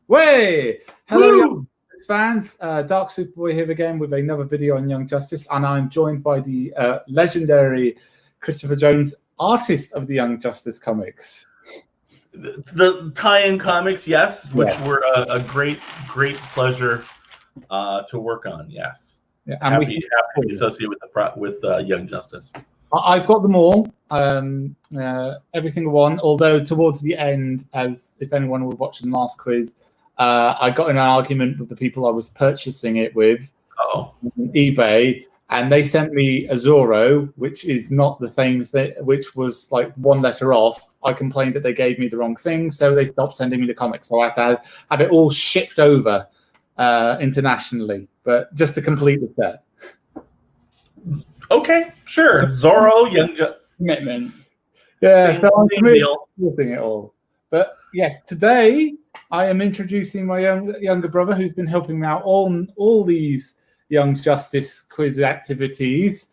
Way! Hello, Young Justice fans. Dark Superboy here again with another video on Young Justice, and I'm joined by the legendary Christopher Jones, artist of the Young Justice comics. The tie-in comics, yes, which were a great pleasure to work on. Yes, yeah, and happy to be associated with Young Justice. I've got them all, every single one. Although towards the end, as if anyone were watching the last quiz, I got in an argument with the people I was purchasing it with on eBay, and they sent me a Zorro, which is not the same thing, which was like one letter off. I complained that they gave me the wrong thing, so they stopped sending me the comics. So I had to have it all shipped over internationally, but just to complete the set. Okay, sure. Zorro, Young Justice. Commitment. Yeah, so I'm committed to it all. But yes, today I am introducing my younger brother, who's been helping me out on all these Young Justice quiz activities,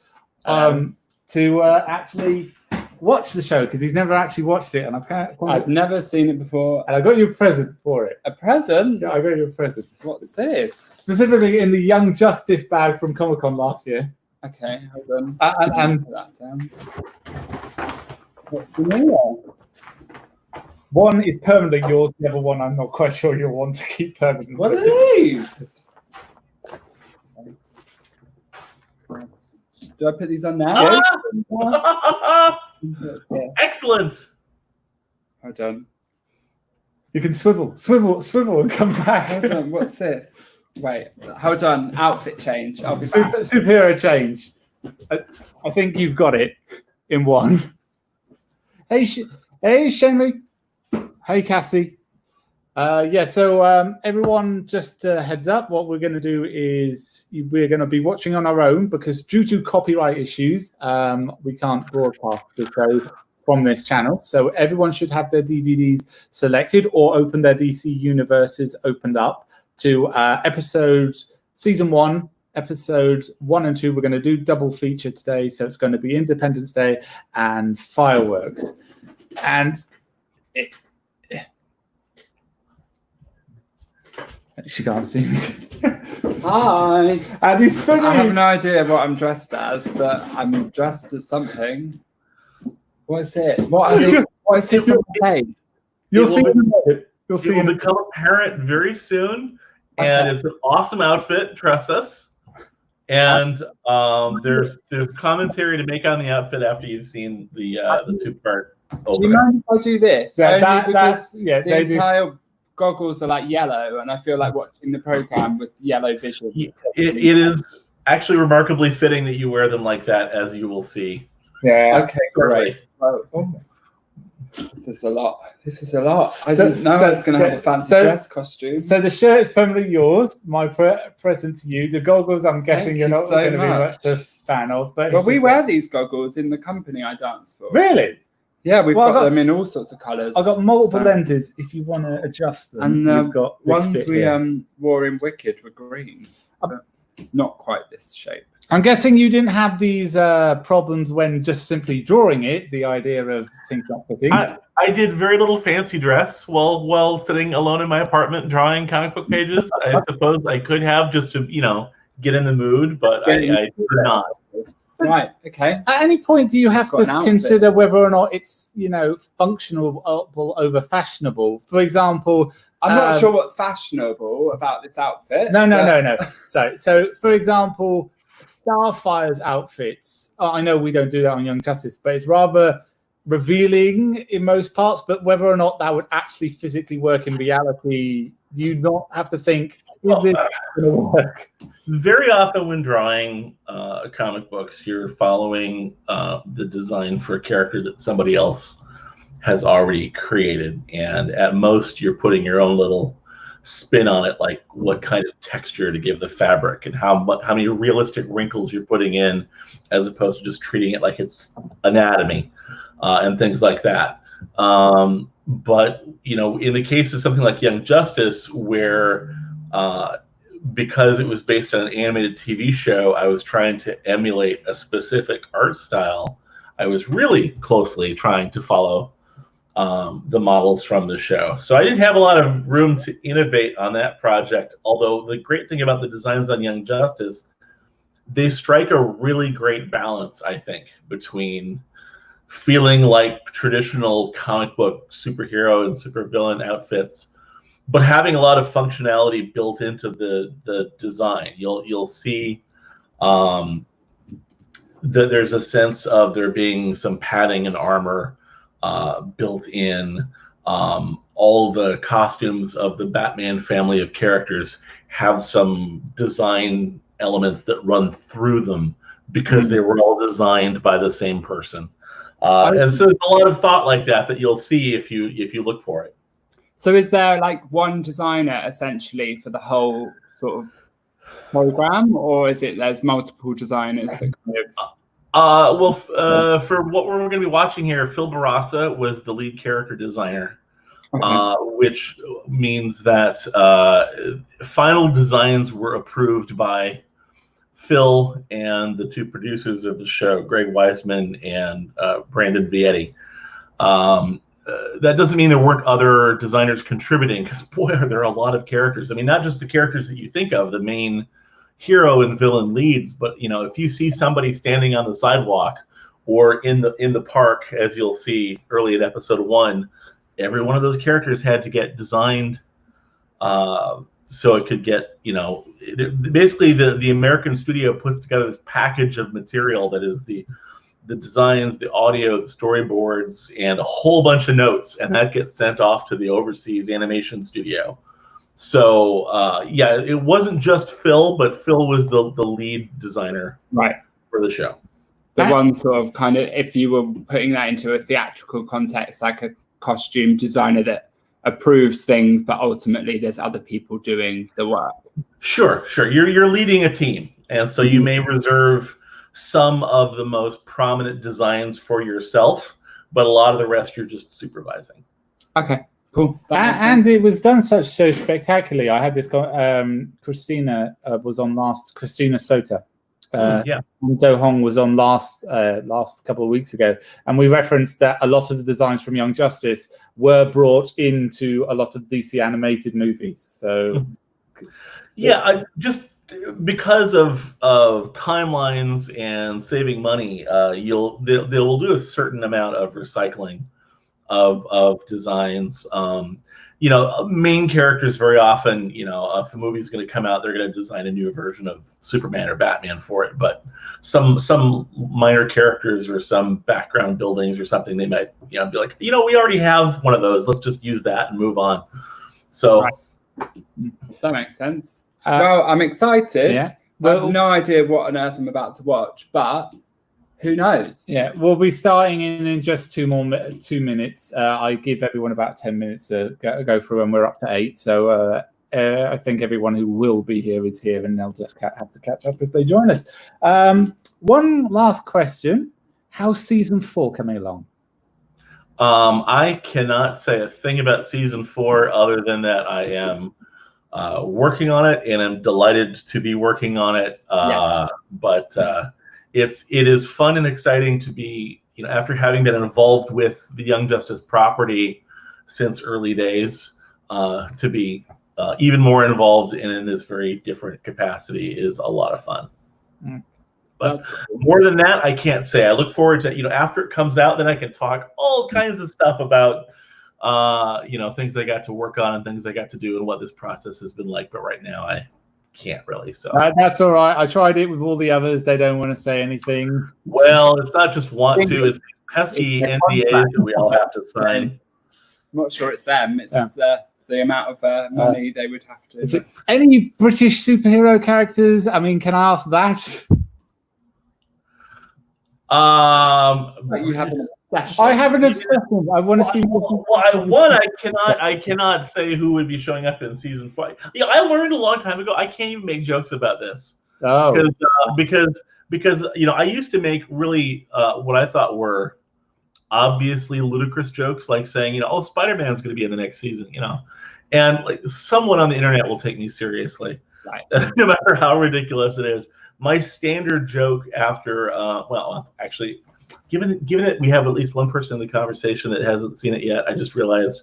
to actually watch the show, because he's never actually watched it, and I've never seen it before. And I got you a present for it. A present? Yeah, I got you a present. What's this? Specifically in the Young Justice bag from Comic-Con last year. Okay, hold on. And put that down. What's the new one is permanently yours. The other one, I'm not quite sure you'll want to keep permanently. What are these? Do I put these on now? Excellent. Hold on. You can swivel, and come back. Hold on. What's this? Wait, hold on. Outfit change. I'll be superhero change. I think you've got it in one. Hey, Shanley. Hey, Cassie. So everyone, just heads up. What we're going to do is we're going to be watching on our own, because due to copyright issues, we can't broadcast the show from this channel. So everyone should have their DVDs selected or open their DC universes opened up to season 1, episodes 1 and 2. We're going to do double feature today, so it's going to be Independence Day and fireworks. And she can't see me. Hi. And he's funny. I have no idea what I'm dressed as, but I'm dressed as something. What is it? What is this on the page? You'll see. It will become apparent very soon. Okay. And it's an awesome outfit, trust us. And there's commentary to make on the outfit after you've seen the two-part opener. Do you mind if I do this? Yeah, the entire goggles are like yellow, and I feel like watching the program with yellow vision. It is actually remarkably fitting that you wear them like that, as you will see. Yeah. Okay, great. Oh. This is a lot. I didn't know I was going to have a fancy dress costume. So the shirt is permanently yours. My present to you. The goggles, I'm guessing you're not going to be much a fan of. But we wear these goggles in the company I dance for. Really? Yeah, we've got them in all sorts of colours. I've got multiple lenses if you want to adjust them. And you've got ones we wore in Wicked were green. Not quite this shape. I'm guessing you didn't have these problems when just simply drawing it, the idea of things not fitting. I did very little fancy dress while sitting alone in my apartment drawing comic book pages. I suppose I could have, just to, get in the mood, but I did not. Right, okay. At any point, do you have to consider whether or not it's, functional over fashionable? For example... I'm not sure what's fashionable about this outfit. No. So, for example... Starfire's outfits, I know we don't do that on Young Justice, but it's rather revealing in most parts, but whether or not that would actually physically work in reality, do you not have to think, is this going to work? Very often when drawing comic books, you're following the design for a character that somebody else has already created, and at most you're putting your own little spin on it, like what kind of texture to give the fabric and how many realistic wrinkles you're putting in, as opposed to just treating it like it's anatomy and things like that. But in the case of something like Young Justice, where because it was based on an animated TV show, I was trying to emulate a specific art style. I was really closely trying to follow the models from the show. So I didn't have a lot of room to innovate on that project. Although the great thing about the designs on Young Justice, they strike a really great balance, I think, between feeling like traditional comic book superhero and supervillain outfits, but having a lot of functionality built into the design. You'll see that there's a sense of there being some padding and armor built in. All the costumes of the Batman family of characters have some design elements that run through them because they were all designed by the same person. And so there's a lot of thought like that you'll see if you look for it. So is there like one designer essentially for the whole sort of program, or is it there's multiple designers that kind of... For what we're going to be watching here, Phil Barassa was the lead character designer, which means that final designs were approved by Phil and the two producers of the show, Greg Weisman and Brandon Vietti. That doesn't mean there weren't other designers contributing, because boy, are there a lot of characters. I mean, not just the characters that you think of, the main hero and villain leads, but you know, if you see somebody standing on the sidewalk or in the park, as you'll see early in episode 1, every one of those characters had to get designed so it could get, you know, basically the American studio puts together this package of material that is the designs, the audio, the storyboards, and a whole bunch of notes, and that gets sent off to the overseas animation studio. So yeah, it wasn't just Phil, but Phil was the lead designer for the show. The one sort of kind of, if you were putting that into a theatrical context, like a costume designer that approves things, but ultimately there's other people doing the work. Sure. You're leading a team, and so you may reserve some of the most prominent designs for yourself, but a lot of the rest you're just supervising. Okay, cool. And it was done so spectacularly. I had this Christina was on last, Christina Sota. Do Hong was on last couple of weeks ago, and we referenced that a lot of the designs from Young Justice were brought into a lot of DC animated movies. So yeah, just because of timelines and saving money, they will do a certain amount of recycling of designs. You know, main characters very often, you know, if a movie's going to come out, they're going to design a new version of Superman or Batman for it. But some minor characters or some background buildings or something, they might, you know, be like, you know, we already have one of those. Let's just use that and move on. So that makes sense. Well, I'm excited. Yeah. I have no idea what on earth I'm about to watch, but who knows? Yeah, we'll be starting in just 2 minutes. I give everyone about 10 minutes to go through, and we're up to 8. So I think everyone who will be here is here, and they'll just have to catch up if they join us. One last question: how's season 4 coming along? I cannot say a thing about season 4 other than that I am working on it, and I'm delighted to be working on it. But it is fun and exciting to be, you know, after having been involved with the Young Justice property since early days, to be even more involved and in this very different capacity is a lot of fun. But more than that, I can't say. I look forward to, you know, after it comes out, then I can talk all kinds of stuff about, you know, things I got to work on and things I got to do and what this process has been like. But right now, I can't really. So that's all right. I tried it with all the others. They don't want to say anything. Well, it's not just want to. It's pesky NDAs that we all have to sign. I'm not sure it's them. It's the amount of money they would have to. Any British superhero characters? I mean, can I ask that? You have an obsession. I have an obsession. I want to see. I cannot say who would be showing up in season 4. Yeah, I learned a long time ago I can't even make jokes about this. Oh, because you know, I used to make really what I thought were obviously ludicrous jokes, like saying, you know, oh, Spider-Man's going to be in the next season, you know, and like someone on the internet will take me seriously, right? No matter how ridiculous it is. My standard joke after, well, actually, given that we have at least one person in the conversation that hasn't seen it yet, I just realized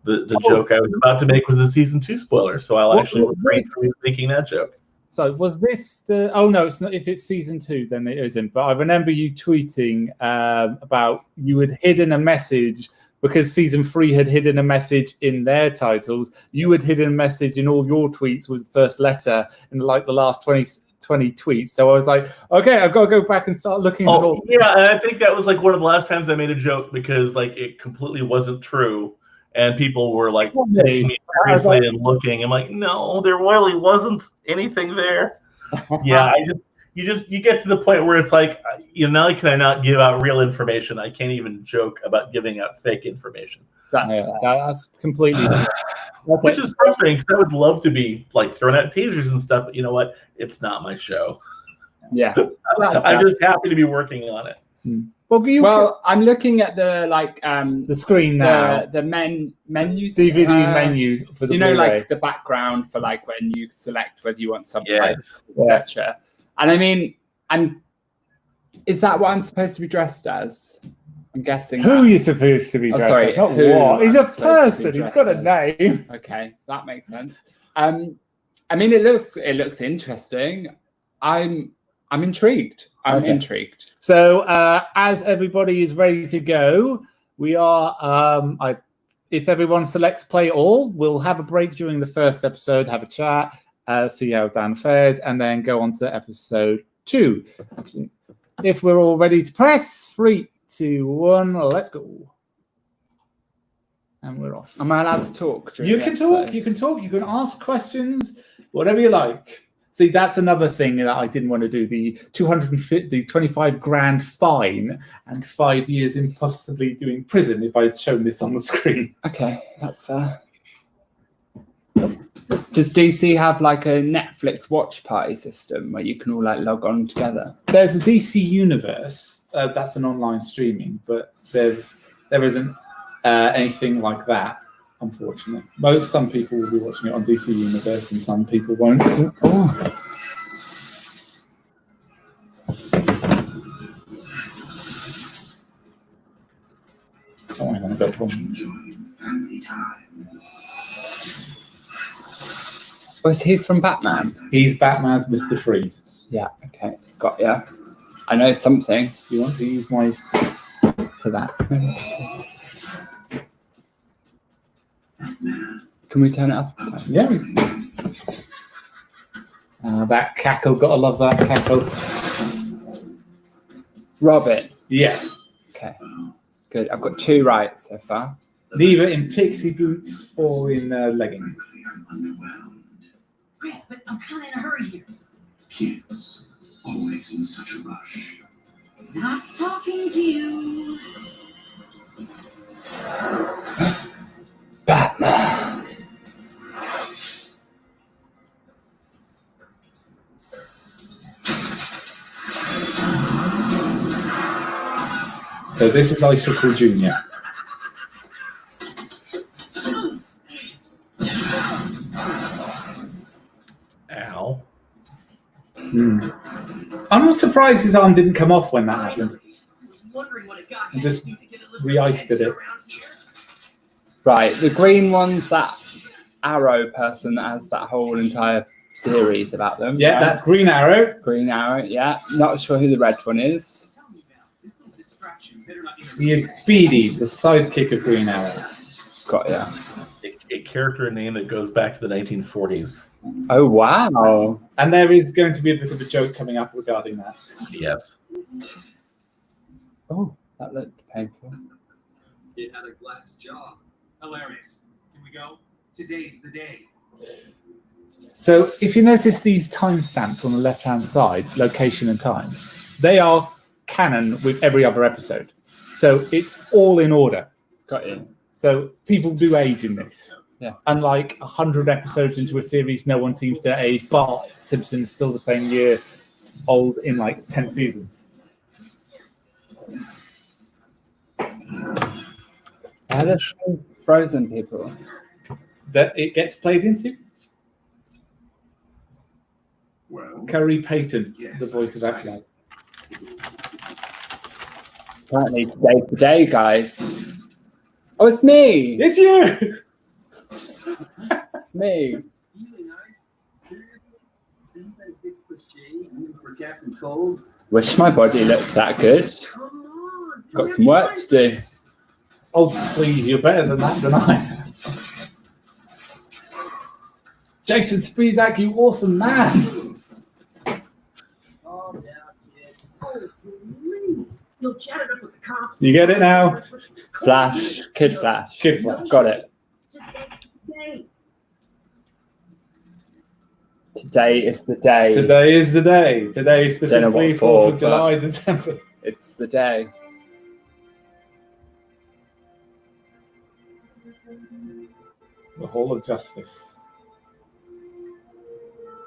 the joke I was about to make was a season 2 spoiler, so I'll actually refrain from making that joke. So was this the? Oh no, it's not. If it's season 2, then it isn't. But I remember you tweeting about you had hidden a message because season 3 had hidden a message in their titles. You had hidden a message in all your tweets with the first letter in like the last 20 tweets. So I was like, okay, I've got to go back and start looking at all. Yeah, and I think that was like one of the last times I made a joke because like it completely wasn't true. And people were like taking me seriously and looking. I'm like, no, there really wasn't anything there. Yeah, you get to the point where it's like, not only can I not give out real information, I can't even joke about giving out fake information. That's completely which is frustrating because I would love to be like throwing out teasers and stuff, but you know what? It's not my show. Yeah, I'm just happy to be working on it. Well, I'm looking at the screen now. The menus, DVD menus for the Blu-ray. like the background for like when you select whether you want subtitles, etc. And I mean, is that what I'm supposed to be dressed as? I'm guessing. Who are you supposed to be dressed as? Not what? He's a person. He's got a name. Okay, that makes sense. I mean, it looks interesting. I'm intrigued. I'm intrigued. So as everybody is ready to go, we are. If everyone selects play all, we'll have a break during the first episode, have a chat, see how Dan fares, and then go on to episode 2. If we're all ready to press 3, 2, 1, let's go. And we're off. Am I allowed to talk? You can talk. You can talk. You can ask questions, whatever you like. See, that's another thing that I didn't want to do. The 25 grand fine and 5 years in possibly doing prison if I'd shown this on the screen. Okay, that's fair. Does DC have like a Netflix watch party system where you can all like log on together? There's a DC Universe. That's an online streaming, but there isn't anything like that. Unfortunately, some people will be watching it on DC Universe, and some people won't. Oh, I'm gonna go for. Was he from Batman? He's Batman's Mr. Freeze. Yeah. Okay. Got ya. I know something. You want to use my for that? Can we turn it up? Yeah. That cackle, gotta love that cackle. Robert. Yes. Okay. Good. I've got 2 right so far. Neither in pixie boots or in leggings. Great, but I'm kind of in a hurry here. Kids, always in such a rush. Not talking to you. Batman. So this is Icicle Jr. Ow. I'm not surprised his arm didn't come off when that happened. And just re-iced it. Right, the green one's that Arrow person that has that whole entire series about them. Yeah, that's Green Arrow. Green Arrow, yeah. Not sure who the red one is. He is Speedy, the sidekick of Green Arrow. Got ya. A character name that goes back to the 1940s. Oh, wow. And there is going to be a bit of a joke coming up regarding that. Yes. Oh, that looked painful. It had a glass jaw. Hilarious. Can we go? Today's the day. So if you notice these timestamps on the left-hand side, location and times, they are canon with every other episode. So it's all in order. Got you. So people do age in this. Yeah. Unlike 100 episodes into a series, no one seems to age. Bart Simpson's still the same year old in like 10 seasons. How do Frozen people? That it gets played into? Well, Kerry Payton, yes, the voice of Aquaman. Apparently today's the day, guys. Oh, it's me. It's you. It's me. Really nice. Seriously? Isn't that a big cliche even for Captain Cold? Wish my body looked that good. Come on. Got some work to do. Oh, please, you're better than that than I am. Jason Spizak, you awesome man. Oh, yeah, kid. Oh, please. You'll chat it up with the cops. You get it now? Flash, Kid Flash. Kid Flash. Got it. Today. Today is the day. Today is the day. Today is Don't know what specifically for, 4th of July, December. It's the day. The Hall of Justice.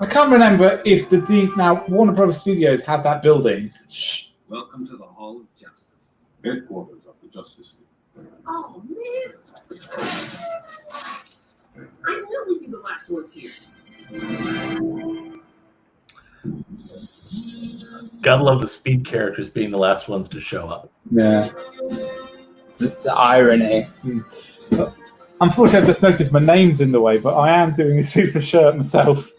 I can't remember if now Warner Brothers Studios has that building. Welcome to the Hall of Justice. Headquarters of the Justice League. Oh, man. I knew we'd be the last ones here. Gotta love the Speed characters being the last ones to show up. Yeah. The irony. Unfortunately, I've just noticed my name's in the way, but I am doing a super shirt myself.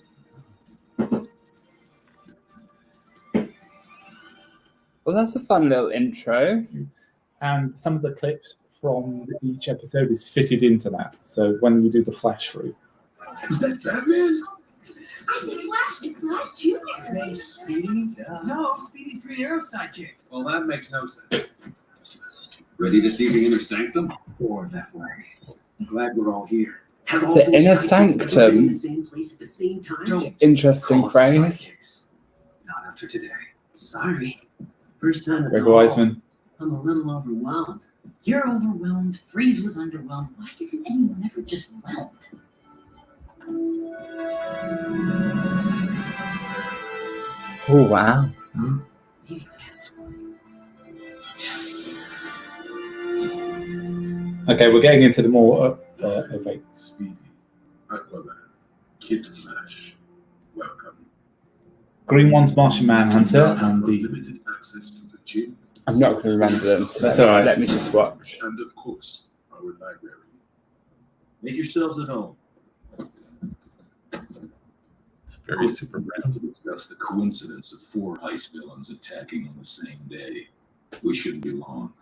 Well, that's a fun little intro. And some of the clips from each episode is fitted into that. So when you do the flash through. Is that Batman? I said Flash, Flash Junior. Hey, Speedy? No, Speedy's Green Arrow sidekick. Well, that makes no sense. Ready to see the inner sanctum? Or that way. I'm glad we're all here. Have all The those inner sidekicks ever been sanctum. in the same place at the same time? Don't Interesting call us phrase. sidekicks. Not after today. Sorry. First time at Greg the hall. Wiseman. I'm a little overwhelmed. You're overwhelmed. Freeze was underwhelmed. Why isn't anyone ever just whelmed? Oh, wow. Maybe that's why. Okay, we're getting into the more event. Speedy, Aquaman, Kid Flash. Welcome. Green One's Martian Manhunter and the Unlimited access to the gym. I'm not going to remember them. So That's all right. Let me just watch. And of course, our library. Make yourselves at home. It's very super brand. That's the coincidence of 4 ice villains attacking on the same day. We shouldn't be long.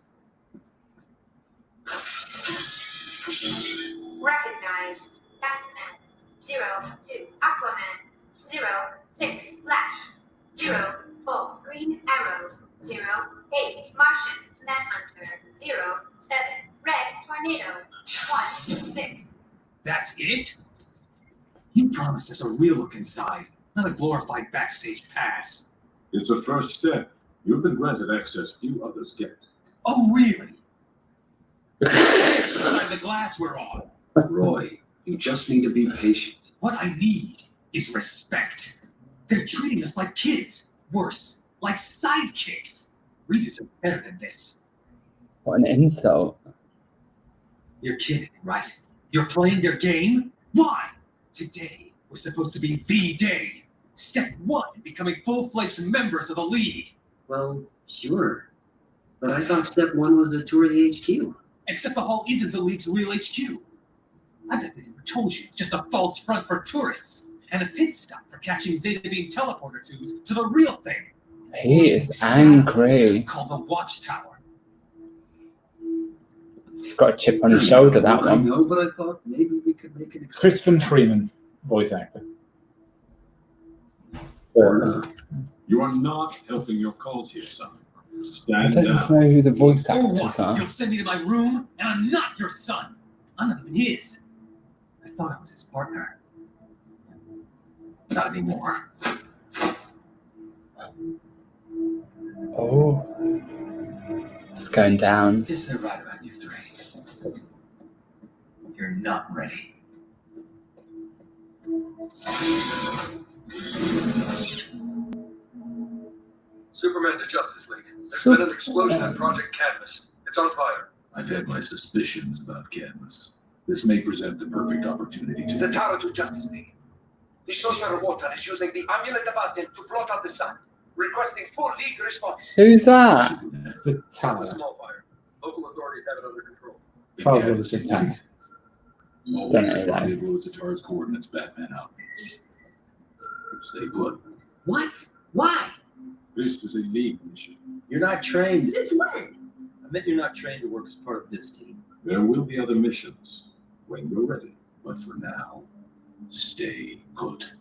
Recognized. Batman. 02. Aquaman. 06. Flash. 04. Green Arrow. 08. Martian Manhunter. 07. Red Tornado. 16. That's it? You promised us a real look inside, not a glorified backstage pass. It's a first step. You've been granted access few others get. Oh, really? Behind the glass we're on. Roy, you just need to be patient. What I need is respect. They're treating us like kids. Worse, like sidekicks. We deserve better than this. What an insult. You're kidding, right? You're playing their game? Why? Today was supposed to be the day. Step 1 in becoming full-fledged members of the league. Well, sure. But I thought step 1 was a tour of the HQ. Except the hall isn't the league's real HQ. I bet they never told you it's just a false front for tourists and a pit stop for catching Zeta Beam teleporter tubes to the real thing. He is angry. Called the Watchtower. He's got a chip on his shoulder, that I one. know, but I thought maybe we could make an Crispin Freeman, voice actor. You are not helping your cause here, son. I Stand don't down. even know who the voice Or actors what? are. You'll send me to my room and I'm not your son. I'm not even his. I thought I was his partner. Not anymore. Oh. It's going down. Guess they're right about you 3. You're not ready. Superman to Justice League. There's been an explosion at Project Cadmus. It's on fire. I've had my suspicions about Cadmus. This may present the perfect opportunity to... Zatara to Justice League. The Sorcerer Wotan is using the Amulet of Aten to blot out the sun. Requesting full league response. Who's that? It's the It's tower. a small fire. Local authorities have it under control. Probably was the tower. All Don't know leaders who that rendezvous is. at Zatar's coordinates. Batman out. Stay put. What? Why? This is a league mission. You're not trained. Since when? I meant you're not trained to work as part of this team. There will be other missions when you're ready. But for now, stay put.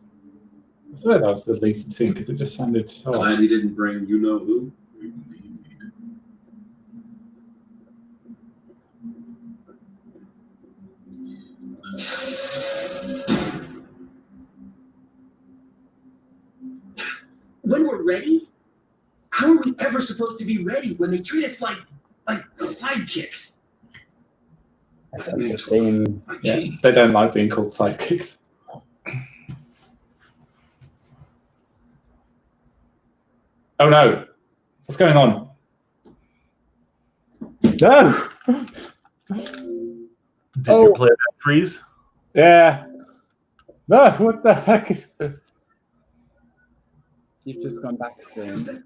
I swear that was the deleted scene because it just sounded. Oh. Glad he didn't bring you know who. Indeed. When we're ready? How are we ever supposed to be ready when they treat us like sidekicks? That's the theme. Yeah, they don't like being called sidekicks. Oh no! What's going on? No! Did you play that freeze? Yeah. No, what the heck is. You've just gone back a scene.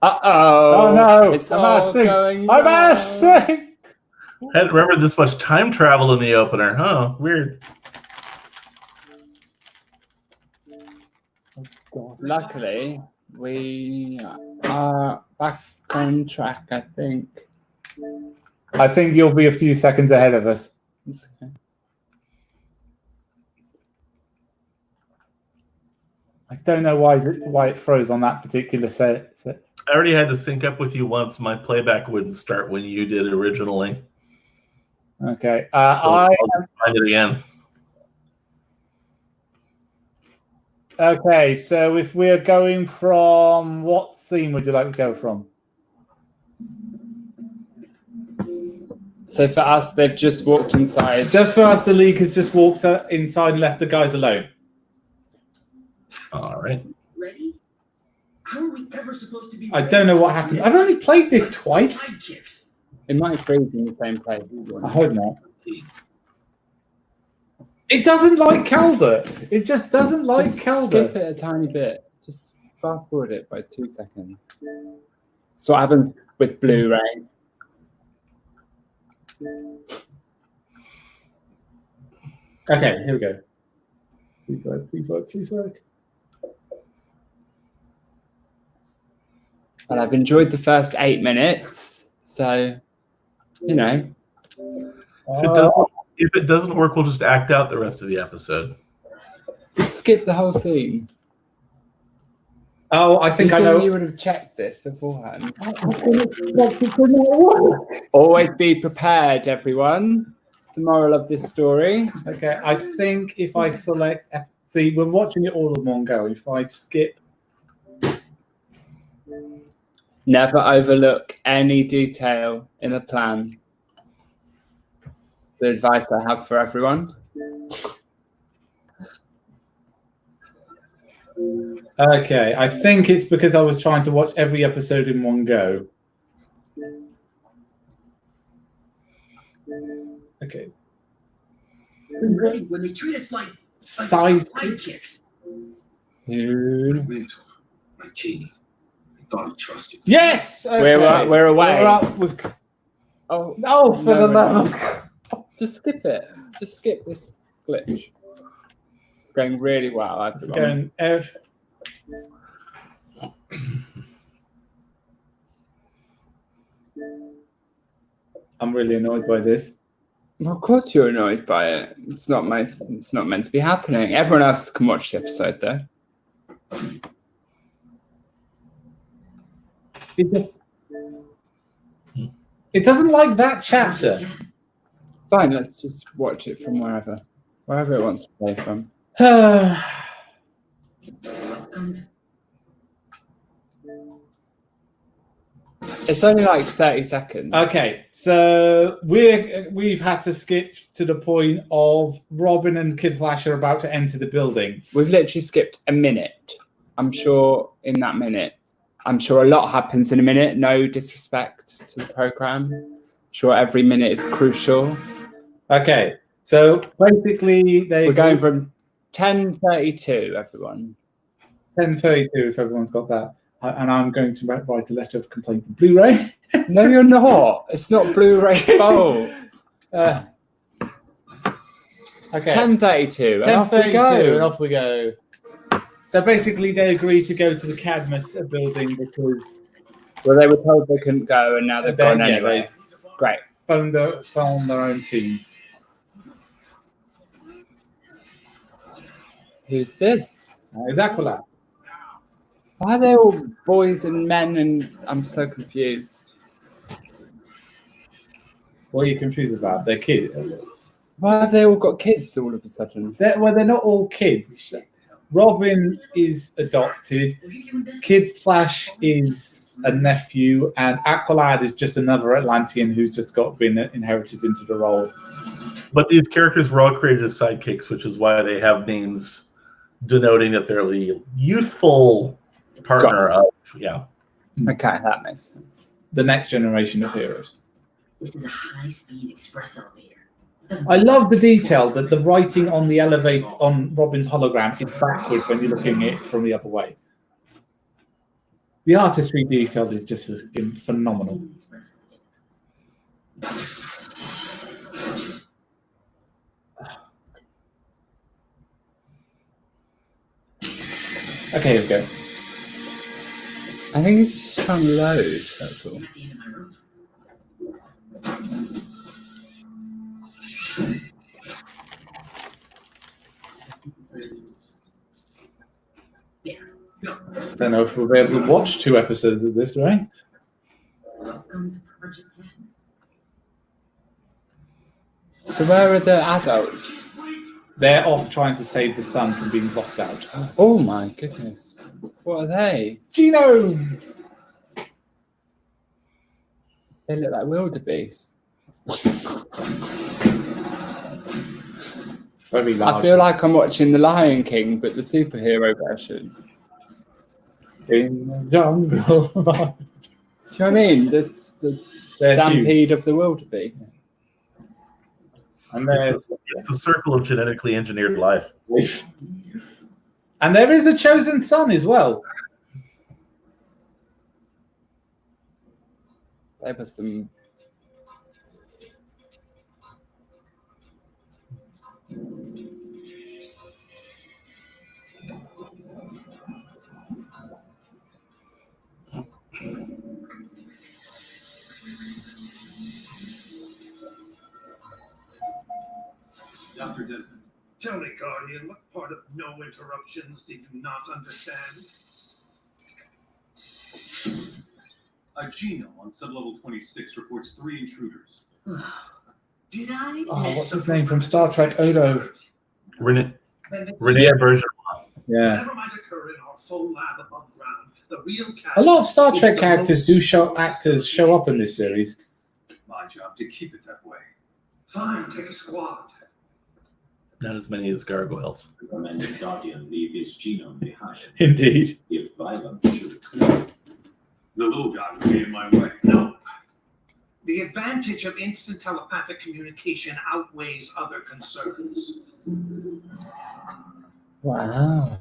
Oh no! It's I'm all messing. going I'm wrong. messing. I hadn't remembered this much time travel in the opener, huh? Weird. Luckily, we are back on track, I think. I think you'll be a few seconds ahead of us. It's okay. I don't know why it froze on that particular set. I already had to sync up with you once. My playback wouldn't start when you did originally. Okay. So I'll find it again. Okay, so if we're going from what scene would you like to go from? So for us, they've just walked inside. Just for us, the league has just walked inside and left the guys alone. All right. Ready? How are we ever supposed to be I ready? don't know what happened. I've only played this twice. Sidekicks. It might freeze in the same place. I hope not. It doesn't like Calder. It just doesn't like Just Calder. skip it a tiny bit. Just fast forward it by 2 seconds. That's what happens with Blu-ray. Okay, here we go. Please work, please work, please work. Well, I've enjoyed the first 8 minutes, so you know. If it doesn't work, we'll just act out the rest of the episode. Just skip the whole scene. Oh, I think I know. You would have checked this beforehand. Always be prepared, everyone. It's the moral of this story. Okay, I think if I select, see, we're watching it all in one go. If I skip, Never overlook any detail in a plan. The advice I have for everyone. okay, I think it's because I was trying to watch every episode in one go. Okay. Ready when they treat us like Sidekicks. Dude. Mentor, my king. I thought he trusted me. Yes. Okay. We're away. We're up with. Oh No, for no, the we're love. not. Just skip it. Just skip this glitch. It's going really well. It's going. I'm really annoyed by this. Well, of course you're annoyed by it. It's not meant to be happening. Everyone else can watch the episode though. It doesn't like that chapter. It's fine. Let's just watch it from wherever it wants to play from. welcomed. It's only like 30 seconds. Okay, so we've had to skip to the point of Robin and Kid Flash are about to enter the building. We've literally skipped a minute. I'm sure in that minute, I'm sure a lot happens in a minute. No disrespect to the program. I'm sure every minute is crucial. Okay, so basically We're going from 10:32, everyone. 10:32, if everyone's got that. And I'm going to write a letter of complaint to Blu-ray. No, you're not. It's not Blu-ray's fault. Okay. 10:32. And off we 10:32, go. and off we go. So basically, they agreed to go to the Cadmus building because Well, they were told they couldn't go, and now they've gone anyway. Great. found their own team. Who's this? It's Aqualad. Why are they all boys and men? And I'm so confused. What are you confused about? They're kids. Why have they all got kids all of a sudden? They're not all kids. Robin is adopted. Kid Flash is a nephew, and Aqualad is just another Atlantean who's just been inherited into the role. But these characters were all created as sidekicks, which is why they have names denoting that they're the youthful partner of, yeah. Okay, that makes sense. The next generation of heroes. This is a high-speed express elevator. I love the detail that the writing on the elevator on Robin's hologram is backwards when you're looking at it from the other way. The artistry detail is just phenomenal. Okay, here we go. I think it's just trying to load, that's all. I'm at the end of my rope. There, go. Don't know if we'll be able to watch 2 episodes of this, right? Welcome to Project Cadmus. So where are the adults? They're off trying to save the sun from being blocked out. Oh my goodness. What are they? Genomes! They look like wildebeest. Very large. I feel like I'm watching The Lion King, but the superhero version. In the jungle. Do you know what I mean? This the They're stampede of the wildebeest. And there's It's the circle of genetically engineered life. and there is a chosen son as well. There was some. Dr. Desmond, Tell me, Guardian, what part of no interruptions did you not understand? a genome on sublevel 26 reports 3 intruders. Did I? Oh, what's his name from Star Trek? Odo. Renee Yeah. Bergeron. Yeah. Whatever might occur in our full lab above ground, the real A lot of Star is Trek the characters most- actors show up in this series. My job to keep it that way. Fine, take a squad. Not as many as gargoyles. Recommend the Guardian leave his genome behind Indeed. if violence should occur. The little guy will be in my way. No. The advantage of instant telepathic communication outweighs other concerns. Wow.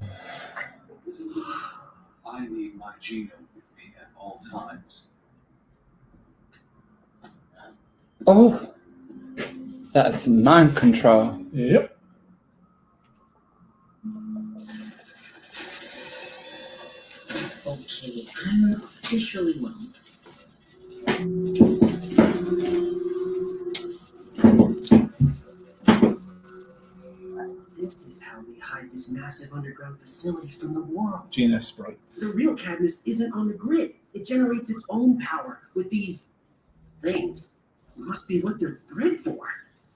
I need my genome with me at all times. Oh, that's mind control. Yep. Okay, I'm officially wrong. This is how they hide this massive underground facility from the world. Gina sprites. The real Cadmus isn't on the grid. It generates its own power with these things. Must be what they're bred for.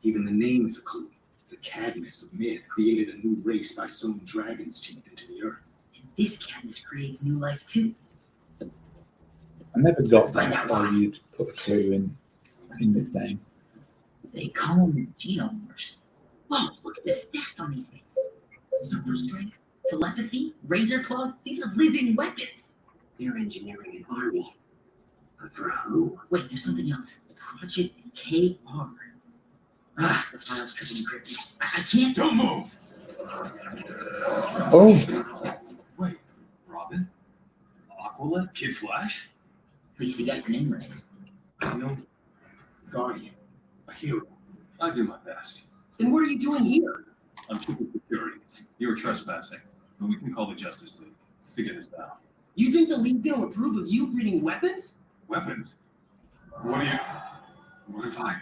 Even the name is a clue. The Cadmus of myth created a new race by sowing dragon's teeth into the earth. And this Cadmus creates new life too. I never got that why you'd put a clue in this name. They call them genomorphs. Whoa, look at the stats on these things. Super strength, telepathy, razor claws, these are living weapons. They're engineering an army. But for who? Wait, there's something else. Project KR. Ah, the file's tripping encrypted. I can't. Don't move! Oh, Wait, Aquila? Kid Flash? At least he got your name right. No. Guardian. A hero. I do my best. Then what are you doing here? I'm keeping security. You were trespassing, but we can call the Justice League. Figure this out. You think the League gonna approve of you breeding weapons? Weapons? What if I...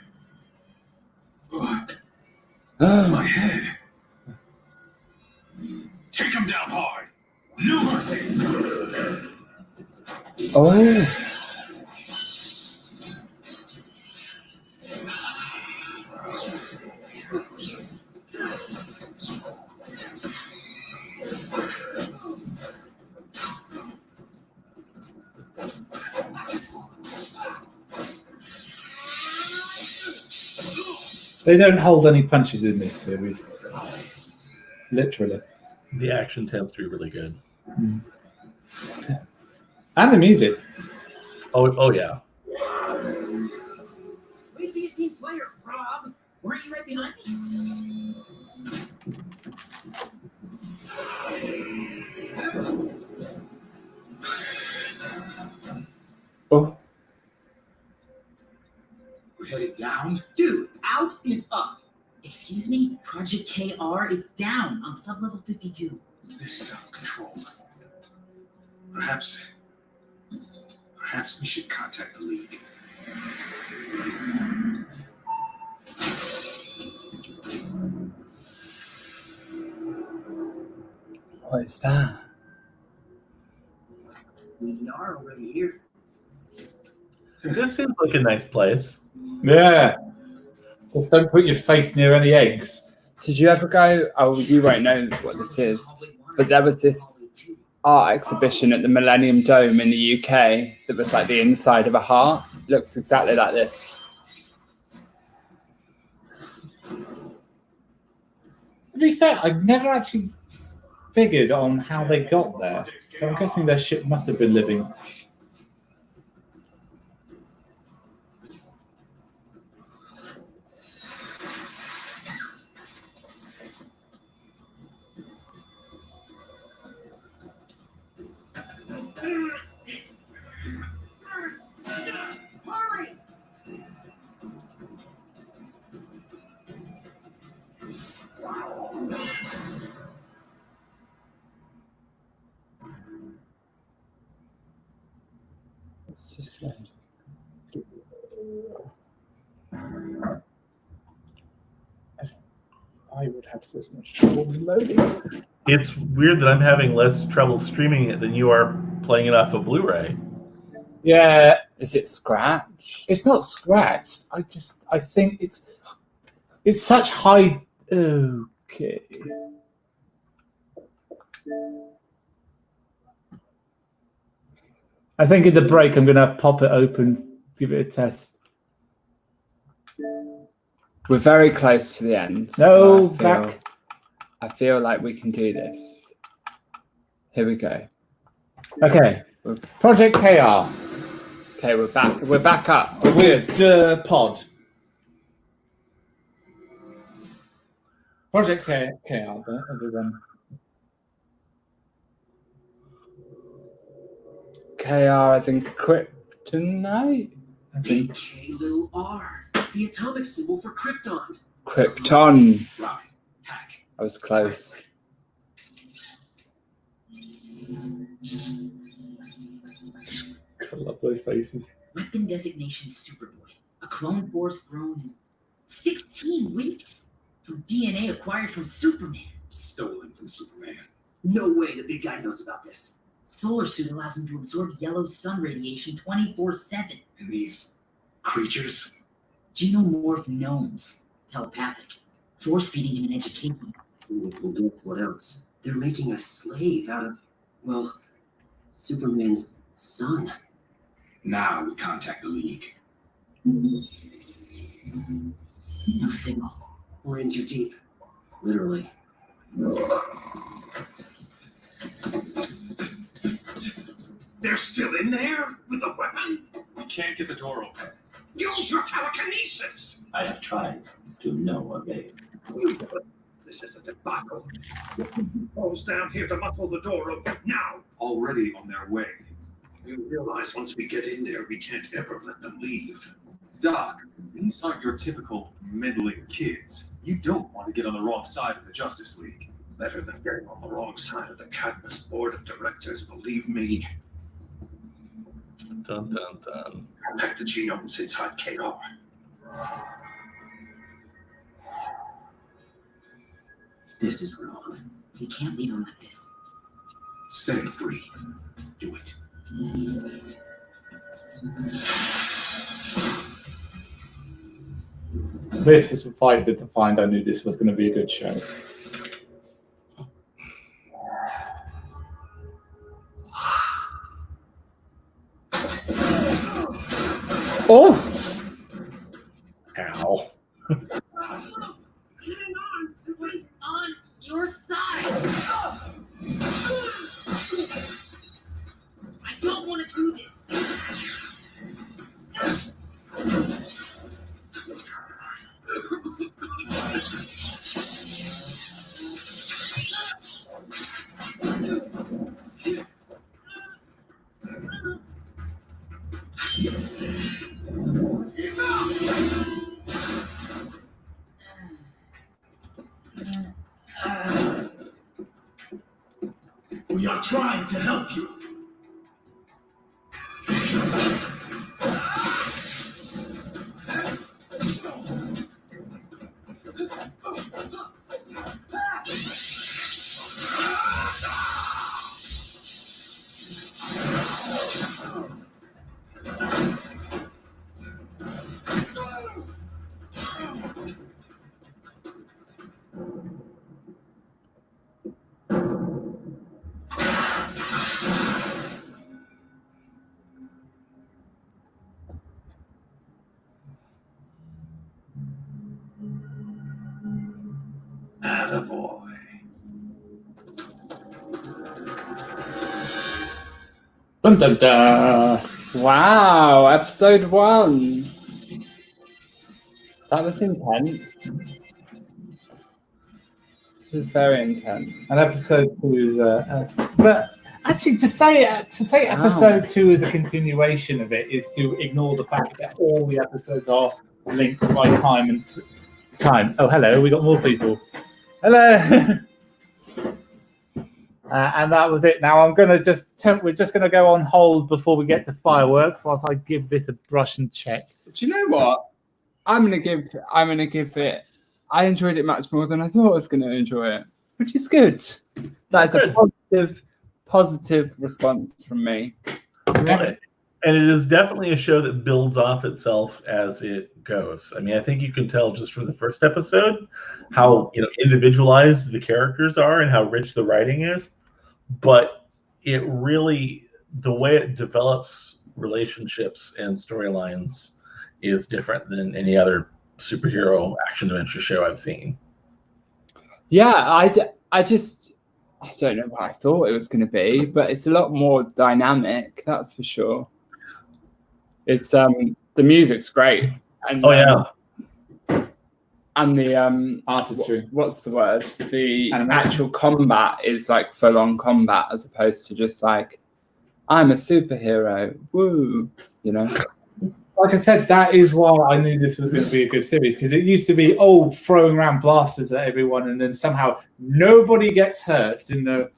my head. Take him down hard. No mercy. Oh. They don't hold any punches in this series. Literally. The action tends to be really good. And the music. Oh yeah. Way to be a team player, Rob. Weren't you right behind me? Oh. We're headed down. Dude, out is up. Excuse me? Project KR, it's down on sublevel 52. This is out of control. Perhaps we should contact the League. What is that? We are already here. This seems like a nice place. Yeah. Just don't put your face near any eggs. Did you ever go? Oh, you won't know what this is. But there was this art exhibition at the Millennium Dome in the UK that was like the inside of a heart. Looks exactly like this. To be fair, I've never actually figured on how they got there. So I'm guessing their ship must have been living. Harley! It's just like... I would have so much trouble loading. It's weird that I'm having less trouble streaming it than you are playing it off of Blu-ray. Yeah, Is it scratched? it's not scratched. I think it's such high. Okay. I think in the break I'm gonna pop it open, give it a test. We're very close to the end. No, so back. I feel like we can do this. Here we go. Okay. Project KR Okay, we're back. We're back up. with the pod. Project KR, everyone. KR as in kryptonite? As in K little r. The atomic symbol for Krypton. Krypton. Right. Hack. I was close. I love those faces. Weapon designation Superboy. A clone force grown in 16 weeks from DNA acquired from Superman. Stolen from Superman. No way the big guy knows about this. Solar suit allows him to absorb yellow sun radiation 24/7. And these creatures? Genomorph gnomes. Telepathic. Force feeding him an education. What else? They're making a slave out of, well, Superman's son. Now we contact the League. No signal. We're in too deep. Literally. They're still in there with a weapon? We can't get the door open. Use your telekinesis! I have tried to no avail. This is a debacle. Get the balls down here to muscle the door open now. Already on their way. You realize once we get in there, we can't ever let them leave. Doc, these aren't your typical middling kids. You don't want to get on the wrong side of the Justice League. Better than getting on the wrong side of the Cadmus board of directors, believe me. Dun dun dun. Protect the genomes inside KR. This is wrong. We can't leave him like this. Stand free. Do it. This is a fight that defined. I knew this was going to be a good show. Oh! Ow. Hang on, somebody on your side. I don't want to do this. We are trying to help you. Attaboy. Dun, dun, dun. Wow, episode 1. That was intense. This was very intense. And episode 2 is but actually to say episode 2 is a continuation of it is to ignore the fact that all the episodes are linked by time and time. Oh, hello, we got more people. Hello. And that was it. Now we're just gonna go on hold before we get to fireworks whilst I give this a brush and check. Do you know what? I'm gonna give it. I enjoyed it much more than I thought I was gonna enjoy it, which is good. That is a positive response from me. Well, and it is definitely a show that builds off itself as it goes. I mean, I think you can tell just from the first episode how individualized the characters are and how rich the writing is. But it really, the way it develops relationships and storylines is different than any other superhero action adventure show I've seen. Yeah, I don't know what I thought it was going to be, but it's a lot more dynamic, that's for sure. It's the music's great, and and the artistry. What's the word? The actual combat is like full on combat as opposed to just like I'm a superhero, woo, Like I said, that is why I knew this was going to be a good series, because it used to be throwing around blasters at everyone, and then somehow nobody gets hurt in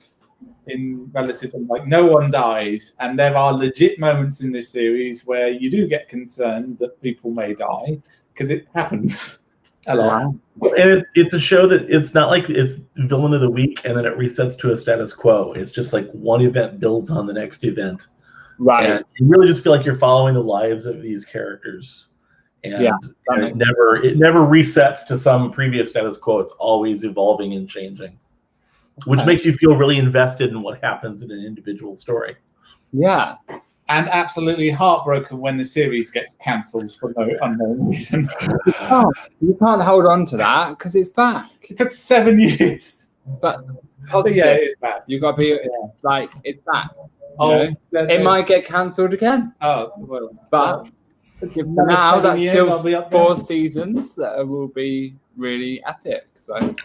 relative, like no one dies, and there are legit moments in this series where you do get concerned that people may die because it happens a lot. And it's a show that it's not like it's villain of the week and then it resets to a status quo. It's just like one event builds on the next event. Right. And you really just feel like you're following the lives of these characters. And, it never resets to some previous status quo. It's always evolving and changing, which makes you feel really invested in what happens in an individual story. Yeah. And absolutely heartbroken when the series gets cancelled for no unknown reason. You can't hold on to that because it's back. It took 7 years. But positive. Yeah, it's back. You got to be like, it's back. It might get cancelled again. Oh, well. But now that's still 4 seasons that will be really epic. So,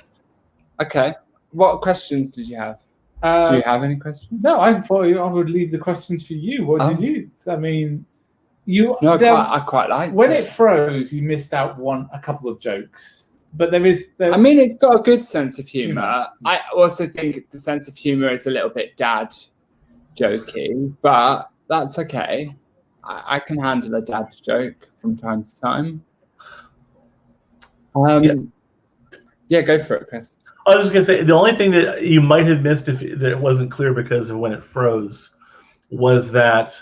okay. What questions did you have? Do you have any questions? No, I thought I would leave the questions for you. What did you? I mean, you. No, there- I quite liked when it. it froze, you missed out a couple of jokes, but there is. I mean, it's got a good sense of humor. I also think the sense of humor is a little bit dad jokey, but that's okay. I can handle a dad joke from time to time. Yeah, go for it, Chris. I was just gonna say the only thing that you might have missed if that it wasn't clear because of when it froze was that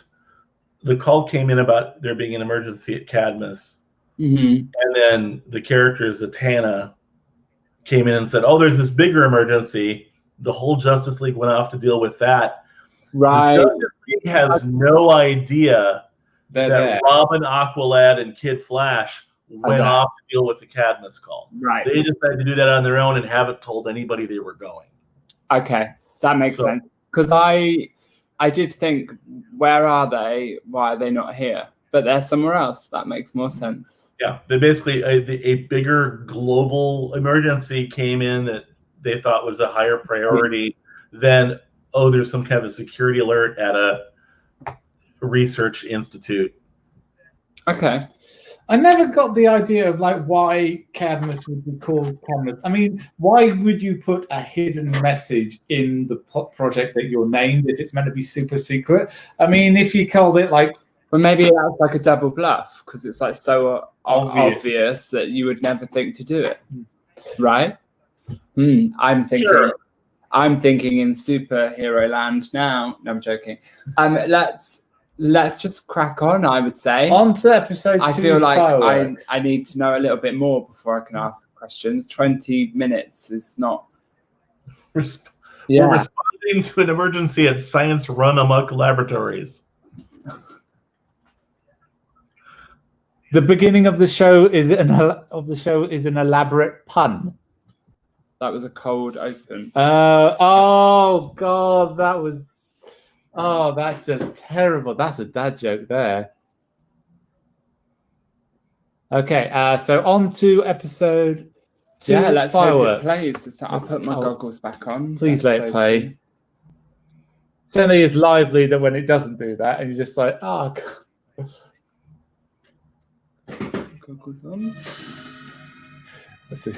the call came in about there being an emergency at Cadmus, and then the character Zatanna came in and said, "Oh, there's this bigger emergency." The whole Justice League went off to deal with that. Right. The Justice League has no idea They're that there. Robin, Aqualad, and Kid Flash went there. off to deal with the Cadmus call. Right. They decided to do that on their own and haven't told anybody they were going. Okay, that makes So- sense. Because I did think, where are they? Why are they not here? But they're somewhere else. That makes more sense. Yeah, they basically a bigger global emergency came in that they thought was a higher priority than, oh, there's some kind of a security alert at a research institute. Okay. I never got the idea of like why Cadmus would be called Cadmus. I mean, why would you put a hidden message in the project that you're named if it's meant to be super secret? I mean, if you called it like, Well, maybe that's like a double bluff because it's like so Obvious. obvious that you would never think to do it, right? I'm thinking. Sure. I'm thinking in superhero land now. No, I'm joking. Let's just crack on. I would say. on to episode 2. I feel like fireworks. I need to know a little bit more before I can ask questions. 20 minutes is not. We're Yeah. responding to an emergency at Science Run Amok Laboratories. The beginning of the show is an elaborate pun. That was a cold open. Oh God, that was. Oh, that's just terrible. That's a dad joke there. Okay, so on to episode 2. Yeah, let's fireworks. hope it plays. I'll Let's- put my oh, goggles back on. Please let it Episode play. 2. Certainly, it's lively that when it doesn't do that, and you're just like, oh. Goggles on. This is.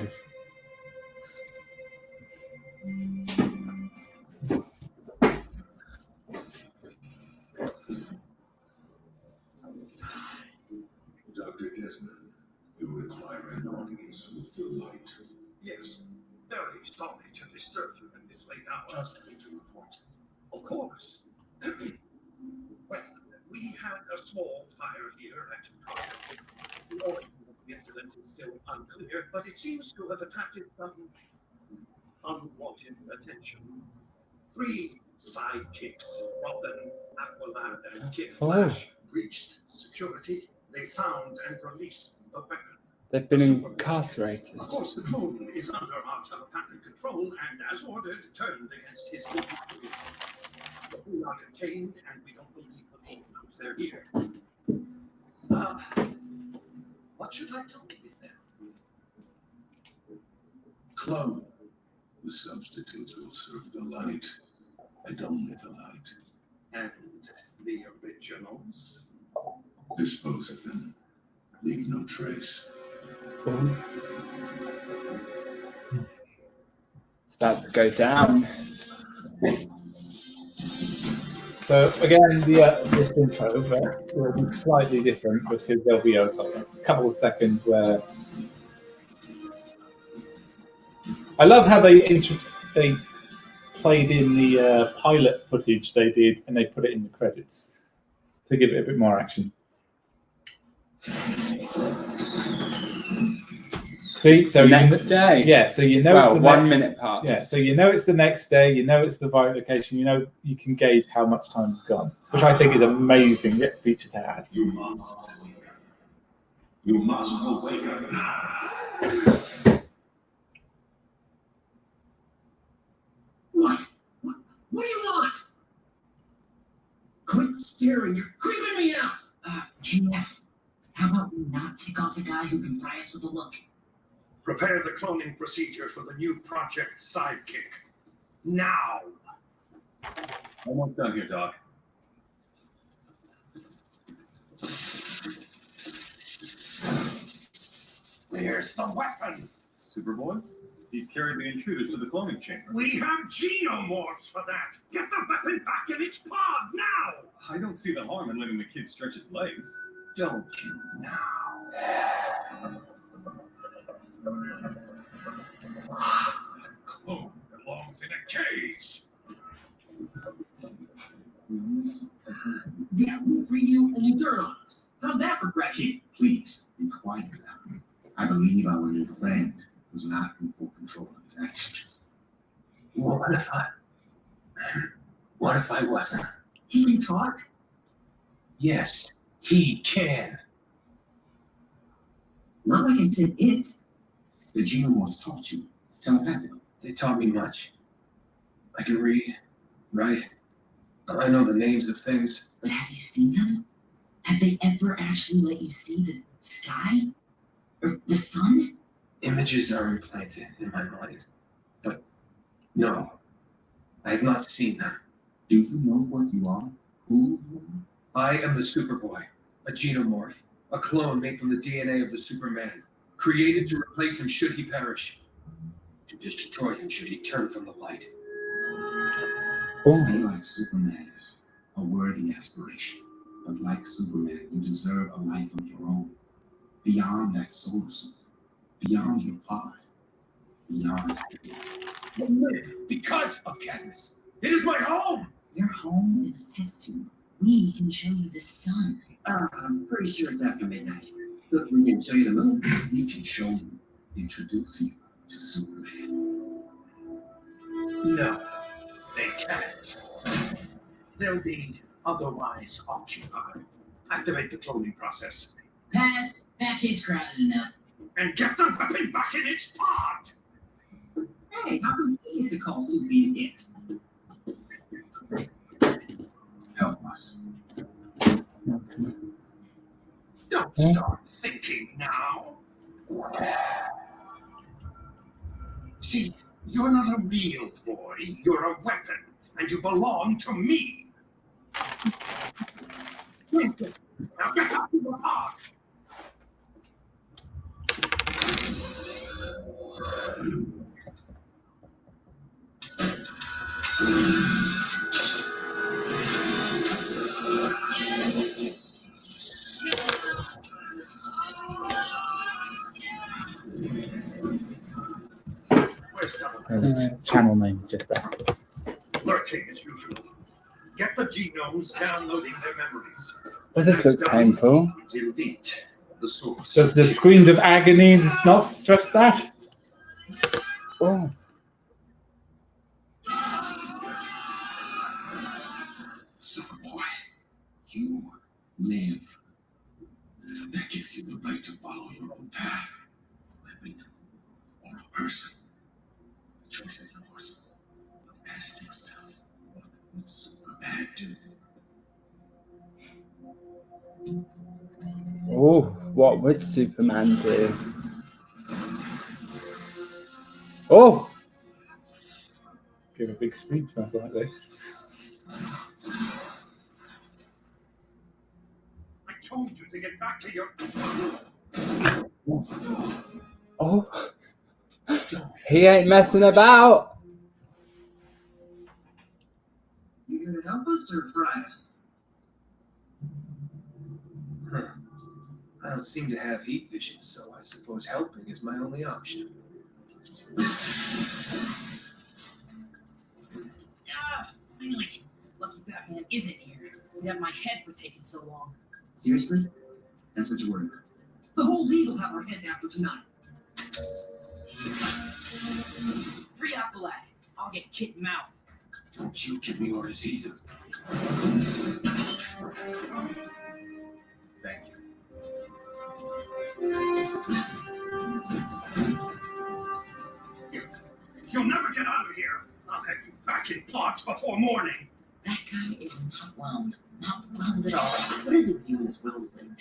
Dr. Desmond, you require an audience with the light. Yes, very sorry to disturb you in this late hour. Just need to report. Of course. Well, we had a small fire here at Project. The origin of the incident is still unclear, but it seems to have attracted some unwanted attention. 3 sidekicks, Robin, Aqualad, and Kid Flash, breached security. They found and released the weapon. They've been incarcerated. Of course, the clone is under our telepathic control and, as ordered, turned against his will. But we are contained and we don't believe the League knows they're here. What should I do with them? Clone. The substitutes will serve the light, and only the light. And the originals? Dispose of them. Leave no trace. It's about to go down. So again, this intro will be slightly different because there'll be a couple of seconds where I love how they played in the pilot footage they did and they put it in the credits to give it a bit more action. See, so Next day. yeah, so you know Well, it's the 1 next- minute past. Yeah, so you know it's the next day, you know it's the right location, you know you can gauge how much time's gone, which I think is an amazing feature to add. You must awaken now. What? What do you want? Quit staring. You're creeping me out. KF, how about we not take off the guy who can fry us with a look? Prepare the cloning procedure for the new Project Sidekick. Now! Almost done here, Doc. Where's the weapon? Superboy? He carried the intruders to the cloning chamber. We have geomorphs for that. Get the weapon back in its pod now. I don't see the harm in letting the kid stretch his legs. Don't you now? Clone belongs in a cage. We only seek to hurt. Yeah, we'll free you and you turn on us. How's that for gratitude? Please be quiet now. I believe our new friend was not in full control of his actions. What if I wasn't? He can talk. Yes, he can. Not like I said it. The Geomorphs taught you telepathically. They taught me much. I can read, write. I know the names of things. But have you seen them? Have they ever actually let you see the sky? Or the sun? Images are implanted in my mind. But no, I have not seen them. Do you know what you are? Who you are? I am the Superboy, a genomorph, a clone made from the DNA of the Superman, created to replace him should he perish, to destroy him should he turn from the light. To be like Superman is a worthy aspiration. But like Superman, you deserve a life of your own. Beyond that solar suit. Beyond your pod. Beyond. I live because of Cadmus. It is my home. Your home is a test tube. We can show you the sun. I'm pretty sure it's after midnight. Look, we can show you the moon. We can show you, introduce you to Superman. No, they can't. They'll be otherwise occupied. Activate the cloning process. Pass. That kid's crowded enough. And get the weapon back in its pod! Hey, how come he is the call Super being it? Help us. Don't start thinking now. See, you're not a real boy, you're a weapon, and you belong to me. Now get out of the pod! Channel name is just that. Lurking as usual. Get the genomes downloading their memories. Was this so painful? Delete the source. Does the screams of agony not stress that? Oh. Superboy, you live. That gives you the right to follow your own path. A weapon or a person. The choice is yours. But ask yourself, what would Superman do? Oh, what would Superman do? Oh! Give a big speech, most likely. I told you to get back to your... Oh! He ain't messing about! You here to help us or fry us? I don't seem to have heat vision, so I suppose helping is my only option. Finally. Lucky Batman isn't here. He'd have my head for taking so long. Seriously? That's what you're worried about. The whole league will have our heads after tonight. Free Aqualad. I'll get Kit Mouth. Don't you give me orders either. Thank you. You'll never get out of here. I'll have you back in pods before morning. That guy is not wound. Not wound at all. What is it with you and this realm thing?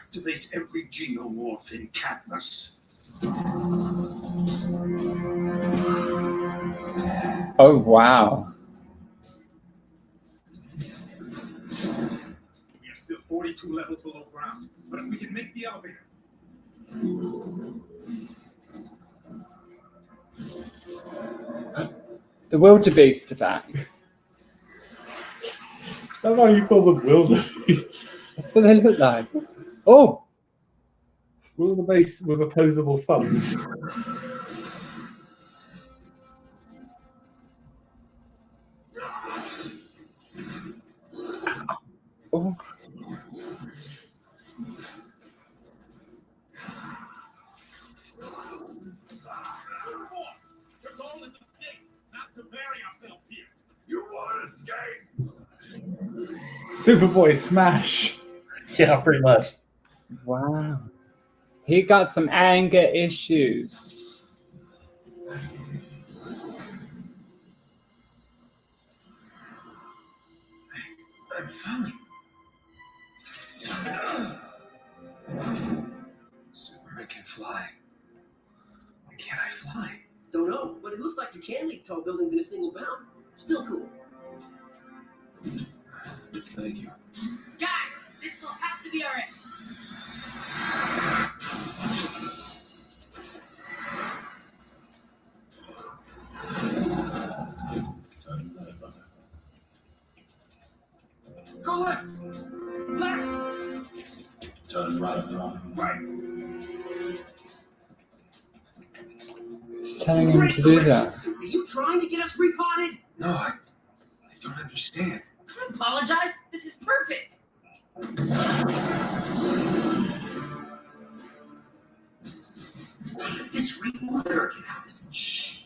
activate every xenomorph in Cadmus. Oh, wow. We are still 42 levels below ground, but if we can make the elevator. The wildebeest are back. That's why you call them wildebeest. That's what they look like. Oh! Wildebeest with opposable thumbs. Oh. Your goal is escape, not to bury ourselves here. You want to escape? Superboy smash. Yeah, pretty much. Wow. He got some anger issues. I'm fine. Superman can fly. Why can't I fly? Don't know, but it looks like you can leap tall buildings in a single bound. Still cool. Thank you. Guys, this will have to be our exit. Go left! Left! Turn right. Right! Who's telling him to do that? Are you trying to get us repotted? No, I don't understand. Don't apologize. This is perfect. This reporter get out. Shh.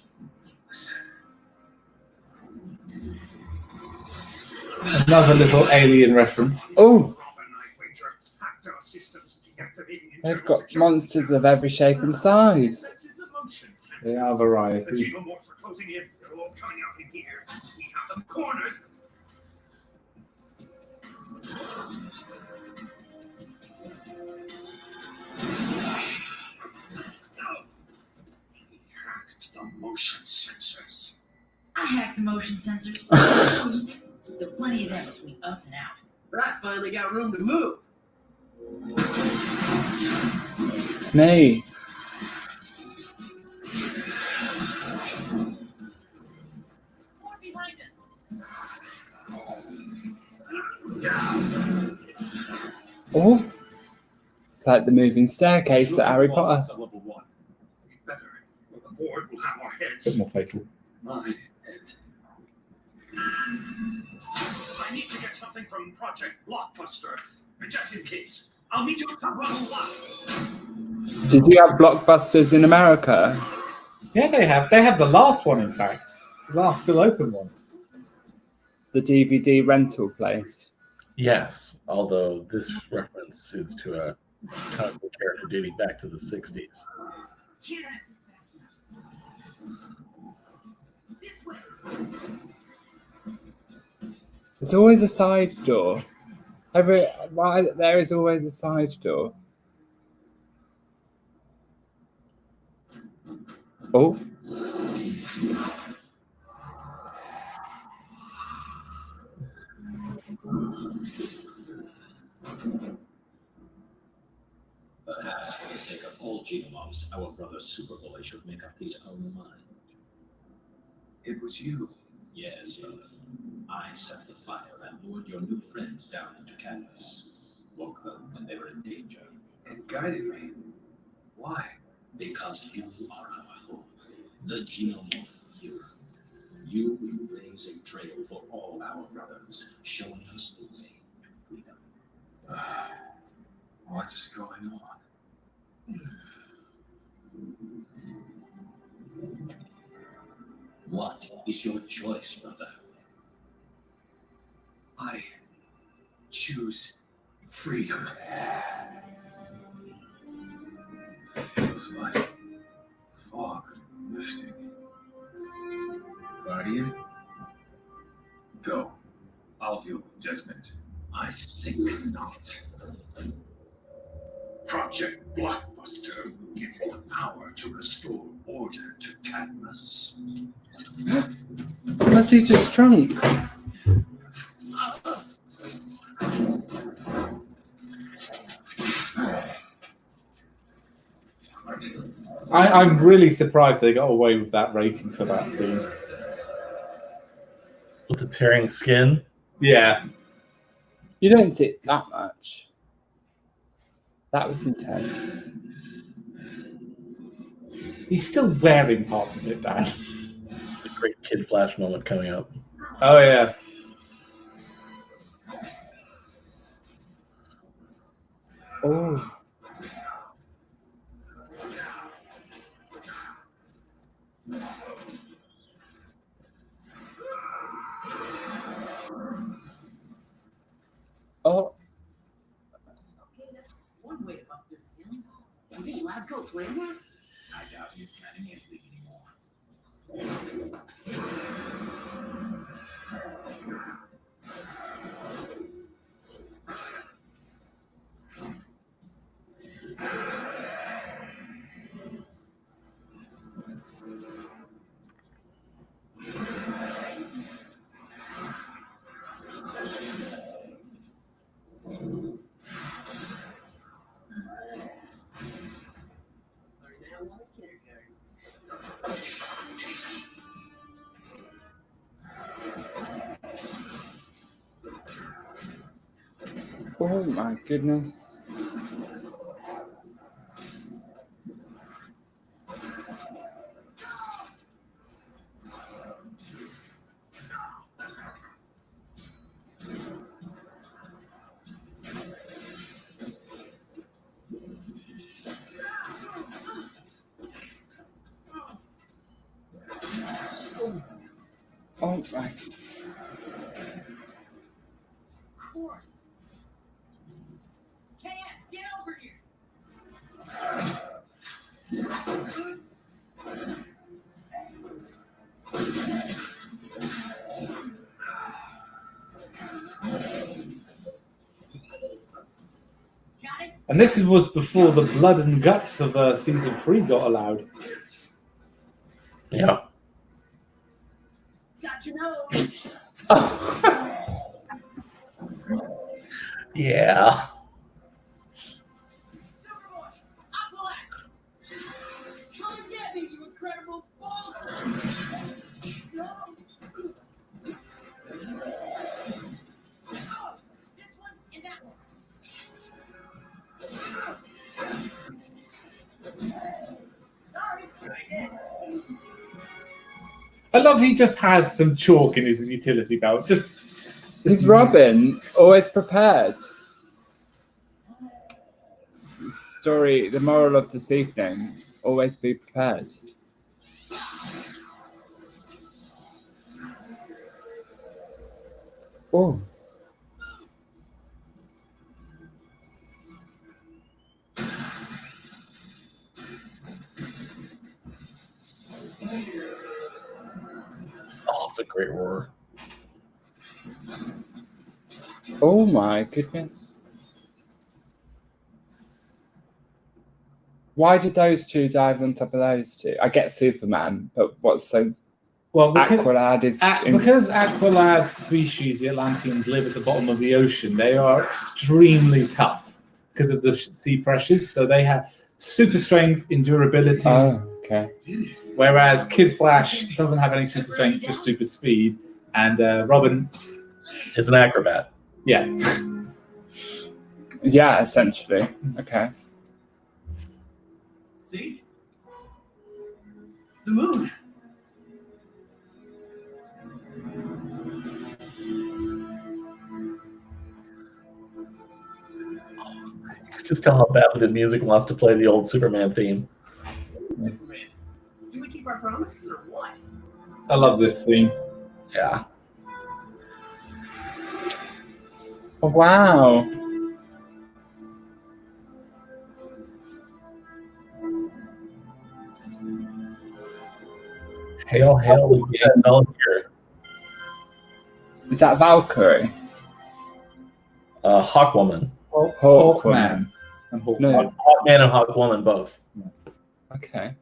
Another little alien reference. Oh! Hacked our systems, deactivating They've got monsters of every shape and size. They are The variety. xenomorphs are closing in. They're all coming out in here. We have them cornered. He hacked the motion sensors. I hacked the motion sensors. Sweet. Still plenty of them between us and out. But I finally got room to move. It's me. More behind us. Oh! It's like the moving staircase at Harry Potter. Level 1. Better. The board will have our heads. Bit more fatal. My head. I need to get something from Project Blockbuster, just in case. I'll meet you at top level 1. Did you have blockbusters in America? Yeah, they have. They have the last one, in fact. The last still open one. The DVD rental place. Yes, although this reference is to a comic book character dating back to the 60s. Can't have this fast enough. This way. There's always a side door. There is always a side door. Oh. Perhaps for the sake of all xenomorphs, our brother Superboy should make up his own mind. It was you. Yes, brother. I set the fire and lured your new friends down into Cadmus. Woke them when they were in danger. It guided me. Why? Because you are our hope. The xenomorph hero. You will blaze a trail for all our brothers, showing us the way to freedom. What's going on? What is your choice, brother? I choose freedom. Feels like fog lifting. Guardian, go. I'll deal with Desmond. I think not. Project Blockbuster will give you the power to restore order to Cadmus. Was he just drunk? I'm really surprised they got away with that rating for that scene. With the tearing skin. Yeah. You don't see it that much. That was intense. He's still wearing parts of it, Dan. A great Kid Flash moment coming up. Oh, yeah. Oh. Oh. Okay, that's one way to bust through the ceiling. You think Lab Coat planned that? I doubt he's planning anything anymore. Oh my goodness. Oh my. Of course. KM, get over here. And this was before the blood and guts of season 3 got allowed. Yeah. Got your nose. Yeah. Superboy, Aqualad. Come and get me, you incredible ball. No. Oh, this one and that one. Sorry, I did. I love he just has some chalk in his utility belt. He's Robin, always prepared. Story, the moral of this evening, always be prepared. Oh. Oh, it's a great roar. Oh my goodness. Why did those two dive on top of those two? I get Superman, but what's so... Well, because Aqualad is... because Aqualad's species, the Atlanteans, live at the bottom of the ocean, they are extremely tough because of the sea pressures. So they have super strength, endurability. Oh, okay. Whereas Kid Flash doesn't have any super strength, just super speed. And Robin is an acrobat. Yeah. Yeah, essentially. Okay. See? The moon. Just tell how bad the music wants to play the old Superman theme. Superman, do we keep our promises or what? I love this scene. Yeah. Oh, wow. Hail, hail, the Valkyrie. Is that Valkyrie? Hawkwoman. Hawkman. And Hawk. No. Hawkman and Hawkwoman both. Okay.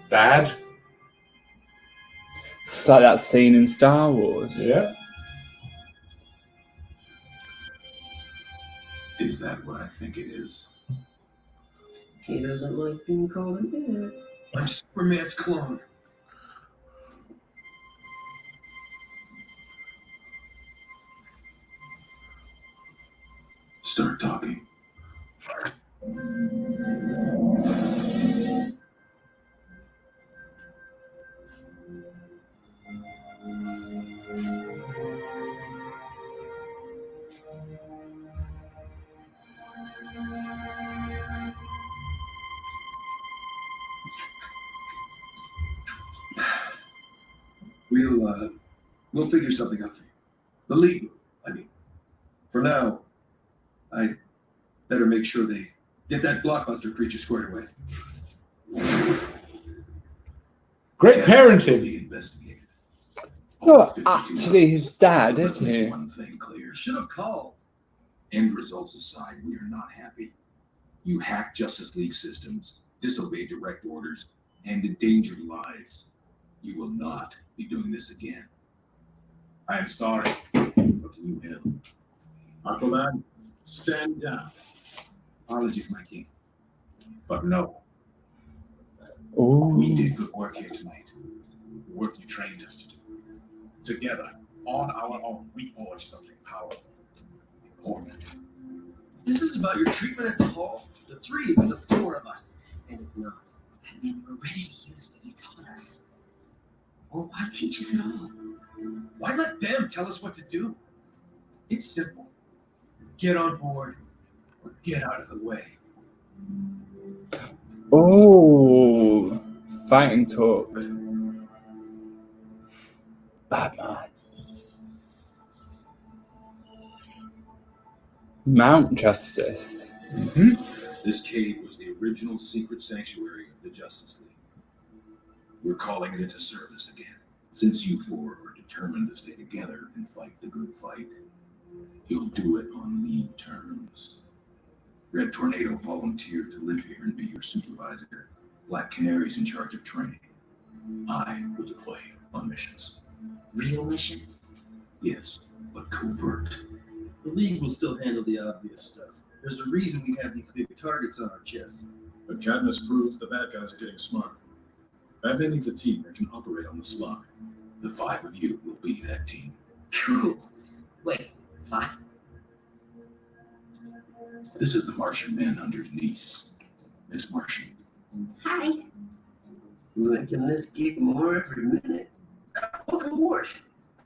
Dad. It's like that scene in Star Wars. Yeah. Is that what I think it is? He doesn't like being called an idiot. I'm Superman's clone. Start talking. We'll figure something out for you. The League, I mean. For now, I better make sure they get that blockbuster creature squared away. Great parenting. Be investigated. It's not actually his dad, Let's is make he? one thing clear. Should have called. End results aside, we are not happy. You hacked Justice League systems, disobeyed direct orders, and endangered lives. You will not be doing this again. I am sorry. What can you help? Aquaman, stand down. Apologies, my king. But no, we Oh, did good work here tonight. The work you trained us to do. Together, on our own, we forged something powerful, important. This is about your treatment at the hall. The three of you, the four of us. And it's not. I mean, we're ready to use what you taught us. Or why teach us at all? Why let them tell us what to do? It's simple. Get on board or get out of the way. oh, fighting talk. Batman. Mount Justice. This cave was the original secret sanctuary of the Justice League. We're calling it into service again. Since you four are determined to stay together and fight the good fight, you'll do it on League terms. Red Tornado volunteered to live here and be your supervisor. Black Canary's in charge of training. I will deploy on missions. Real missions? Yes, but covert. The League will still handle the obvious stuff. There's a reason we have these big targets on our chests. But Cadmus proves the bad guys are getting smarter. Batman needs a team that can operate on the sly. The five of you will be that team. Cool. Wait, 5? This is the Martian Manhunter's niece, Miss Martian. Hi. Liking this gig more every minute. Welcome aboard.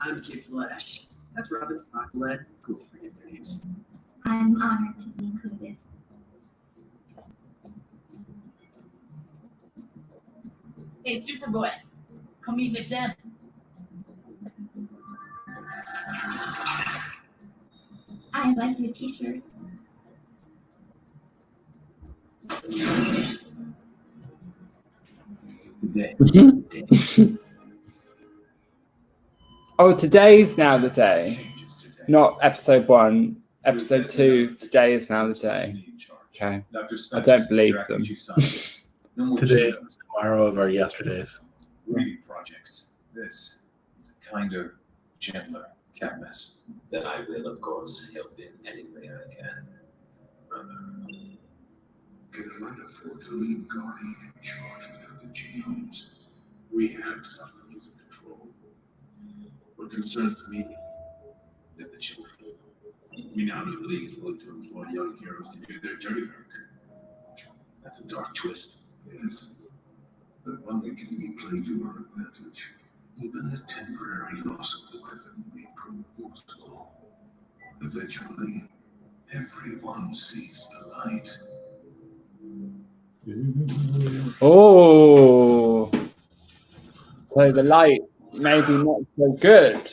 I'm Kid Flash. That's Robin, Aqualad. It's cool. Forget their names. I'm honored to be included. Hey, Superboy, come meet Miss M. I like your t-shirt. Today. Oh, today's now the day. Not episode 1. Episode 2, today is now the day. Okay. I don't believe them. Today is tomorrow of our yesterdays. Reading projects. This is a kinder, gentler Cadmus. Then I will, of course, help in any way I can, brother. Can I not afford to leave Guardian in charge without the genomes? We have some means of control. What concerns me is the children. We now know the League is willing to employ young heroes to do their dirty work. That's a dark twist. Yes, but one that can be played to our advantage. Even the temporary loss of the weapon may prove forceful. Eventually, everyone sees the light. Oh, so the light maybe not so good.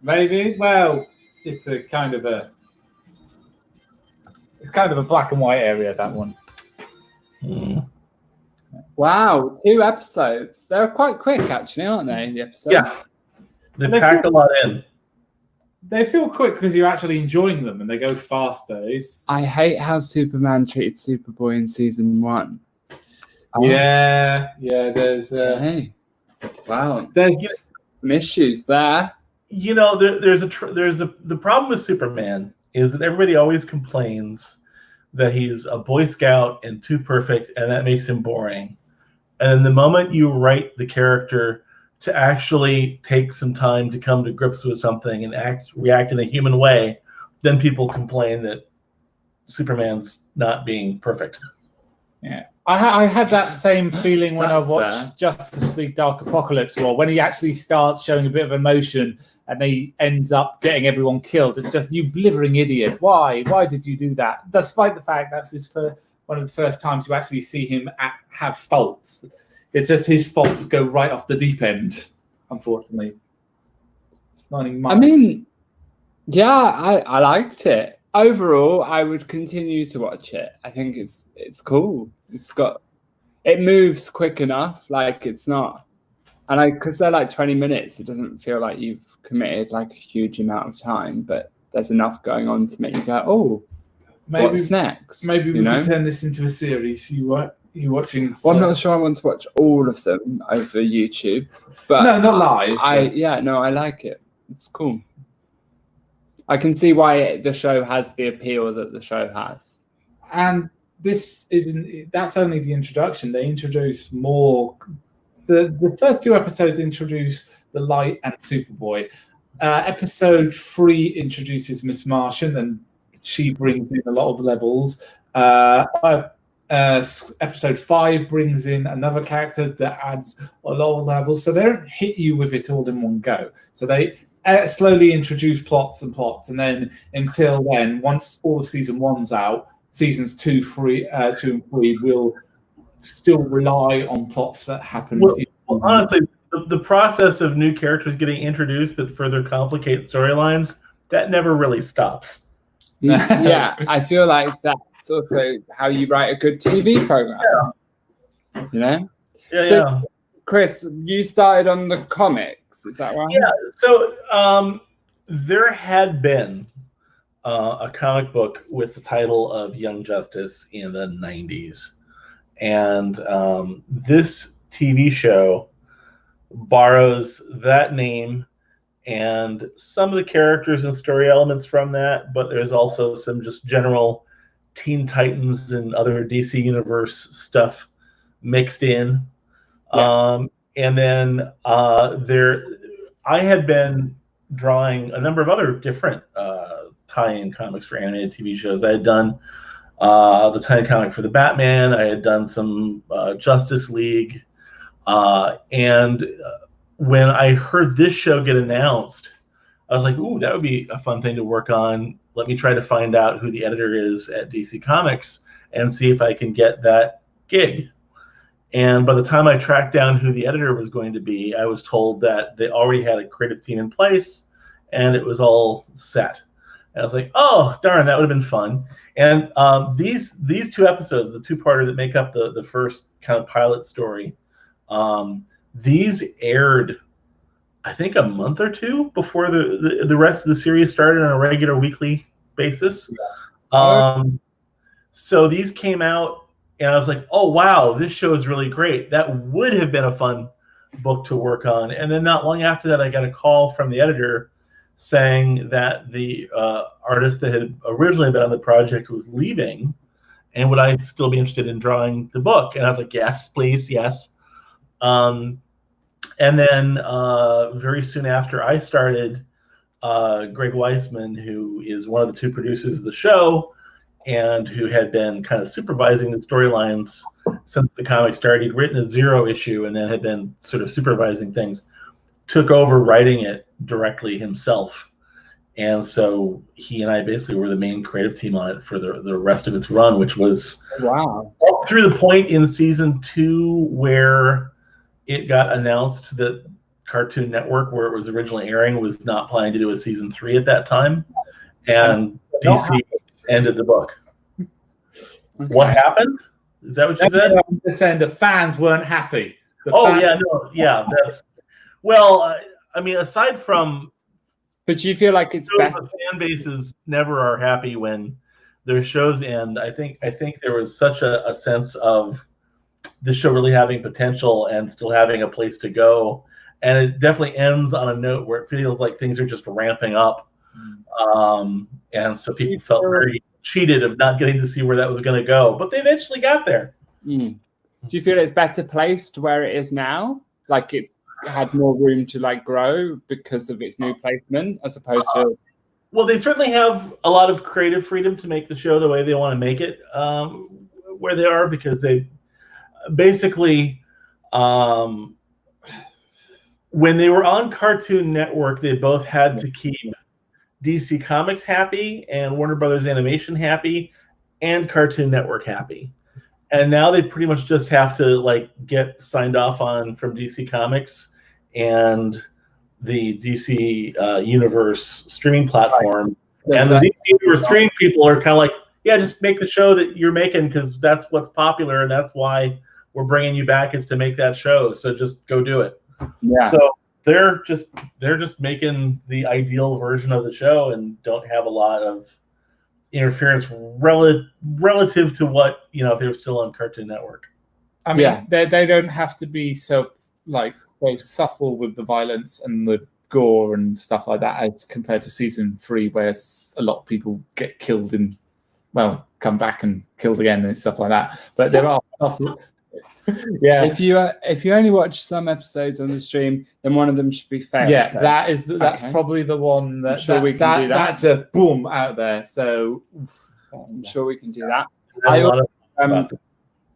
Maybe. Well, it's a kind of a black and white area, that one. Mm. Wow, 2 episodes. They're quite quick, actually, aren't they? The episodes. Yeah. They They pack a feel- lot in. They feel quick because you're actually enjoying them and they go faster. I hate how Superman treated Superboy in season 1. Yeah, there's Hey, wow, there's some issues there. You know, the problem with Superman is that everybody always complains that he's a Boy Scout and too perfect, and that makes him boring. And the moment you write the character to actually take some time to come to grips with something and react in a human way, then people complain that Superman's not being perfect. Yeah, I had that same feeling when I That's watched Justice League Dark Apocalypse War, when he actually starts showing a bit of emotion and he ends up getting everyone killed. It's just, you blithering idiot. Why did you do that? Despite the fact that's one of the first times you actually see him have faults. It's just his faults go right off the deep end, unfortunately. I mean, yeah, I liked it. Overall, I would continue to watch it. I think it's cool. It moves quick enough. Like, it's not, and because they're like 20 minutes, it doesn't feel like you've committed like a huge amount of time. But there's enough going on to make you go, oh, what's next? Maybe we You know? could turn this into a series. You watching? Well, I'm not sure I want to watch all of them over YouTube, but No, not live. I like it. It's cool. I can see why the show has the appeal that the show has. And that's only the introduction. They introduce more. The first 2 episodes introduce the Light and Superboy. Episode 3 introduces Miss Martian, and she brings in a lot of levels. Episode 5 brings in another character that adds a lot of levels. So they don't hit you with it all in one go. So they slowly introduce plots, and then until then, once all of season 1's out, seasons 2, 3 will still rely on plots that happen. Well, honestly, the process of new characters getting introduced that further complicate storylines, that never really stops. Yeah, I feel like that's also how you write a good TV program. Yeah. You know? Yeah. Chris, you started on the comics, is that right? Yeah. So there had been a comic book with the title of Young Justice in the 90s. And this TV show borrows that name and some of the characters and story elements from that, but there's also some just general Teen Titans and other DC Universe stuff mixed in. Yeah. And then I had been drawing a number of other different tie-in comics for animated TV shows. I had done the tie-in comic for the Batman. I had done some Justice League. And when I heard this show get announced, I was like, ooh, that would be a fun thing to work on. Let me try to find out who the editor is at DC Comics and see if I can get that gig. And by the time I tracked down who the editor was going to be, I was told that they already had a creative team in place and it was all set. And I was like, oh, darn, that would have been fun. And these 2 episodes, the 2-parter that make up the first kind of pilot story, these aired, I think, a month or 2 before the rest of the series started on a regular weekly basis. So these came out, and I was like, oh, wow, this show is really great. That would have been a fun book to work on. And then not long after that, I got a call from the editor saying that the artist that had originally been on the project was leaving, and would I still be interested in drawing the book? And I was like, yes, please, yes. And then very soon after I started, Greg Weisman, who is one of the 2 producers of the show and who had been kind of supervising the storylines since the comic started, he'd written a 0 issue and then had been sort of supervising things, took over writing it directly himself. And so he and I basically were the main creative team on it for the rest of its run, which was up through the point in season 2 where it got announced that Cartoon Network, where it was originally airing, was not planning to do a season 3 at that time, and DC ended the book. Okay. What happened? Is that what you said? I'm just saying the fans weren't happy. That's well. I mean, aside from, but do you feel like it's better? The fan bases never are happy when their shows end. I think there was such a sense of the show really having potential and still having a place to go, and it definitely ends on a note where it feels like things are just ramping up, and so people felt very cheated of not getting to see where that was going to go, but they eventually got there. Do you feel it's better placed where it is now? Like it's had more room to like grow because of its new placement, as opposed to. Well, they certainly have a lot of creative freedom to make the show the way they want to make it, where they are, because they basically, when they were on Cartoon Network, they both had to keep DC Comics happy and Warner Brothers Animation happy and Cartoon Network happy. And now they pretty much just have to like get signed off on from DC Comics and the DC Universe streaming platform. Right. And the DC Universe streaming people are kind of like, yeah, just make the show that you're making because that's what's popular and that's why we're bringing you back is to make that show. So just go do it. Yeah. So they're just making the ideal version of the show and don't have a lot of interference relative to what, if they were still on Cartoon Network. I mean, they don't have to be so subtle with the violence and the gore and stuff like that as compared to season 3, where a lot of people get killed and come back and killed again and stuff like that. But there are yeah. If you only watch some episodes on the stream, then one of them should be fair. Yeah, so. That's probably the one that. I'm sure we can do that. That's a boom out there. So I'm sure we can do that. I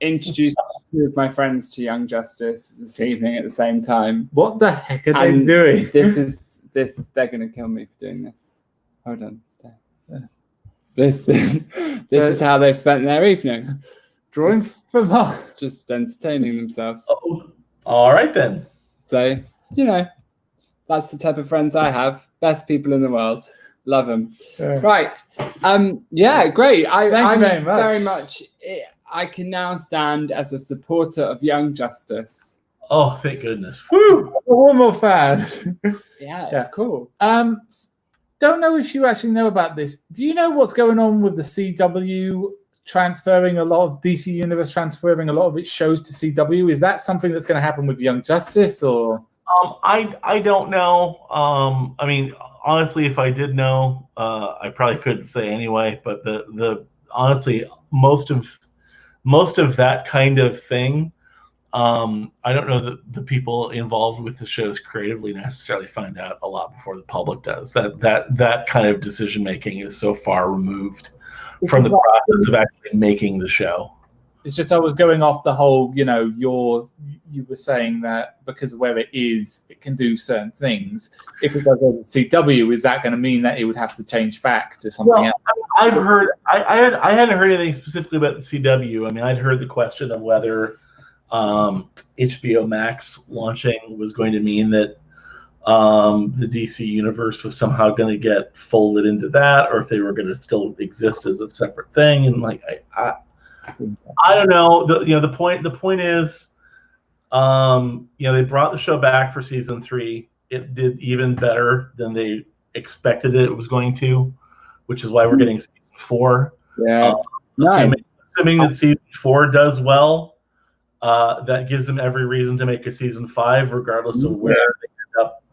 introduced two of my friends to Young Justice this evening at the same time. What the heck are they doing? They're going to kill me for doing this. Hold on, stay. Yeah. This is how they've spent their evening. Drawing from art. Just entertaining themselves. Oh, all right then. So, that's the type of friends I have. Best people in the world. Love them. Yeah. Right. Great. Thank you very much. I can now stand as a supporter of Young Justice. Oh, thank goodness. Woo! One more fan. Yeah, it's cool. Don't know if you actually know about this. Do you know what's going on with the CW transferring a lot of DC Universe, transferring a lot of its shows to CW? Is that something that's going to happen with Young Justice, or? I don't know. I mean, honestly, if I did know, I probably couldn't say anyway. But the honestly, most of that kind of thing, I don't know that the people involved with the shows creatively necessarily find out a lot before the public does. That kind of decision making is so far removed from the process of actually making the show. It's just I was going off the whole, you were saying that because of where it is, it can do certain things. If it goes over to CW, is that going to mean that it would have to change back to something else? I've heard, I hadn't heard anything specifically about the CW. I mean, I'd heard the question of whether HBO Max launching was going to mean that the DC Universe was somehow going to get folded into that, or if they were going to still exist as a separate thing. And I don't know. The point is, they brought the show back for season 3. It did even better than they expected it was going to, which is why we're getting season 4. Yeah. Assuming that season 4 does well, that gives them every reason to make a season 5, regardless of where they end up.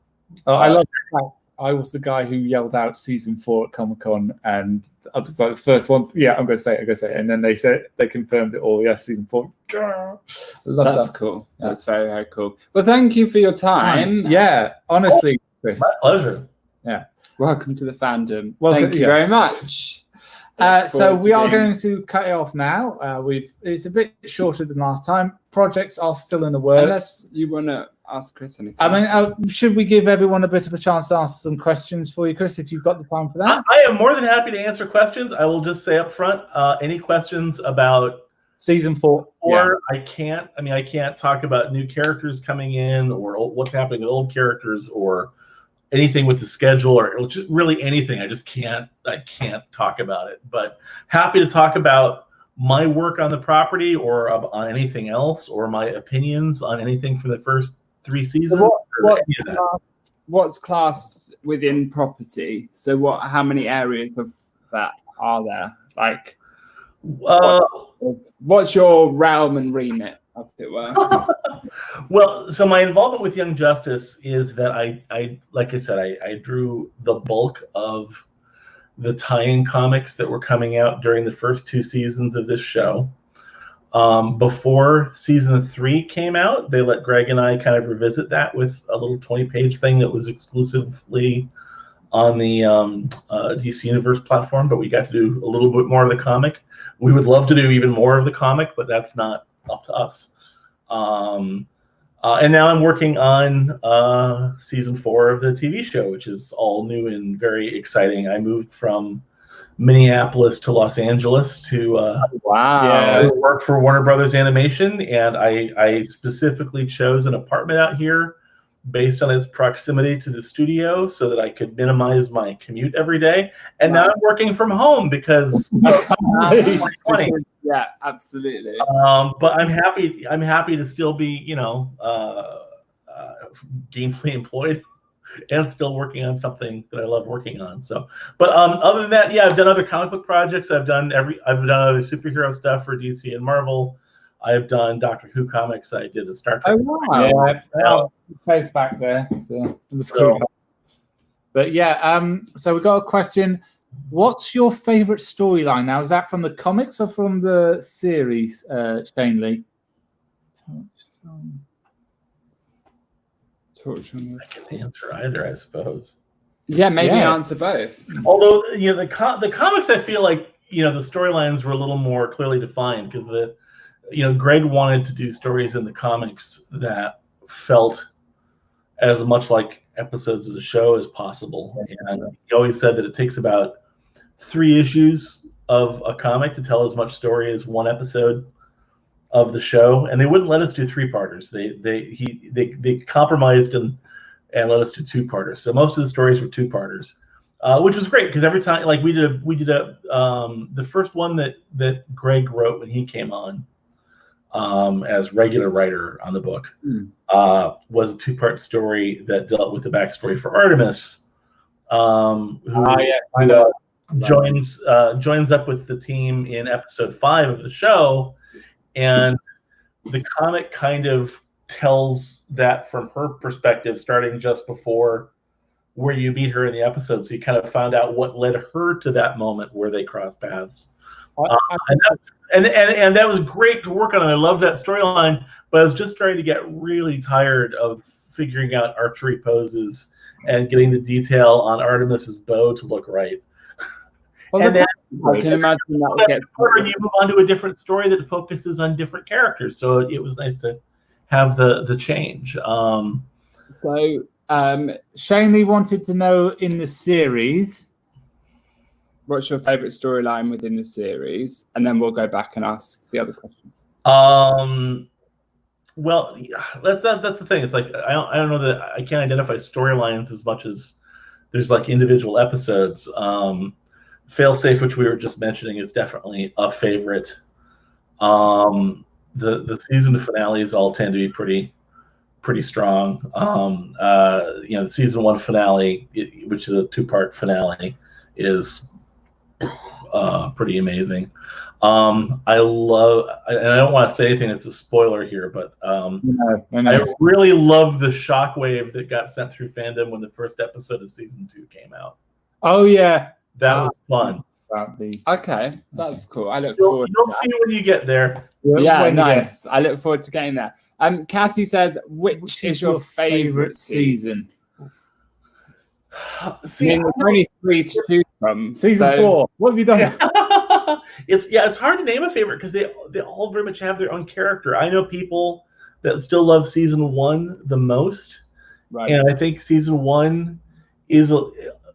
I love that. I was the guy who yelled out season 4 at Comic-Con, and I was like the first one. Yeah, I'm going to say it. And then they confirmed it all. Yes, season 4. That's cool. That's very, very cool. Well, thank you for your time. Yeah, honestly, Chris. My pleasure. Yeah. Welcome to the fandom. Thank you very much. So we are going to cut it off now. It's a bit shorter than last time. Projects are still in the works. Unless you want to ask Chris anything. I mean, should we give everyone a bit of a chance to ask some questions for you, Chris, if you've got the time for that? I am more than happy to answer questions. I will just say up front, any questions about season 4? I can't talk about new characters coming in or what's happening with old characters or anything with the schedule or just really anything. I can't talk about it, but happy to talk about my work on the property or on anything else, or my opinions on anything from the first 3 seasons. What's classed within property? So how many areas of that are there? Like, what's your realm and remit, as it were? Well, so my involvement with Young Justice is that I like I said, I drew the bulk of the tie-in comics that were coming out during the first 2 seasons of this show. Before season 3 came out, they let Greg and I kind of revisit that with a little 20-page thing that was exclusively on the DC Universe platform, but we got to do a little bit more of the comic. We would love to do even more of the comic, but that's not up to us. And now I'm working on season 4 of the TV show, which is all new and very exciting. I moved from Minneapolis to Los Angeles to work for Warner Brothers Animation, and I specifically chose an apartment out here based on its proximity to the studio so that I could minimize my commute every day. And now I'm working from home because 2020. Yeah, absolutely. But I'm happy to still be, gainfully employed and still working on something that I love working on. So, but other than that, yeah, I've done other comic book projects. I've done other superhero stuff for DC and Marvel. I've done Doctor Who comics. I did a Star Trek. Oh wow! Yeah, place back there. But yeah, so we got a question. What's your favorite storyline now? Is that from the comics or from the series, Shane Lee? I can answer either, I suppose. Yeah, maybe answer both. Although, the comics, I feel like, the storylines were a little more clearly defined because Greg wanted to do stories in the comics that felt as much like episodes of the show as possible. And he always said that it takes about 3 issues of a comic to tell as much story as 1 episode of the show, and they wouldn't let us do 3-parters. They compromised and let us do 2-parters. So most of the stories were 2-parters, which was great because every time, like we did the first one that Greg wrote when he came on as regular writer on the book was a 2-part story that dealt with the backstory for Artemis, who joins up with the team in episode 5 of the show. And the comic kind of tells that from her perspective, starting just before where you meet her in the episode. So you kind of found out what led her to that moment where they cross paths. And that was great to work on. And I love that storyline, but I was just starting to get really tired of figuring out archery poses and getting the detail on Artemis's bow to look right. Well, and then I can imagine that you move on to a different story that focuses on different characters. So it was nice to have the change. Shane Lee wanted to know in the series, what's your favorite storyline within the series, and then we'll go back and ask the other questions. Well, that's the thing. It's like I don't know that I can't identify storylines as much as there's like individual episodes. Failsafe, which we were just mentioning, is definitely a favorite. The season finales all tend to be pretty strong. The season 1 finale, which is a 2-part finale, is pretty amazing. I love, and I don't want to say anything that's a spoiler here, but I really love the shockwave that got sent through fandom when the first episode of season 2 came out. Oh yeah. That was fun. Okay, that's cool. I look forward. You'll see when you get there. Yeah, nice. I look forward to getting there. Cassie says, which is your favorite season? See, there's only 3 to choose from. Season 4. What have you done? It's hard to name a favorite because they all very much have their own character. I know people that still love season 1 the most, right? And I think season 1 is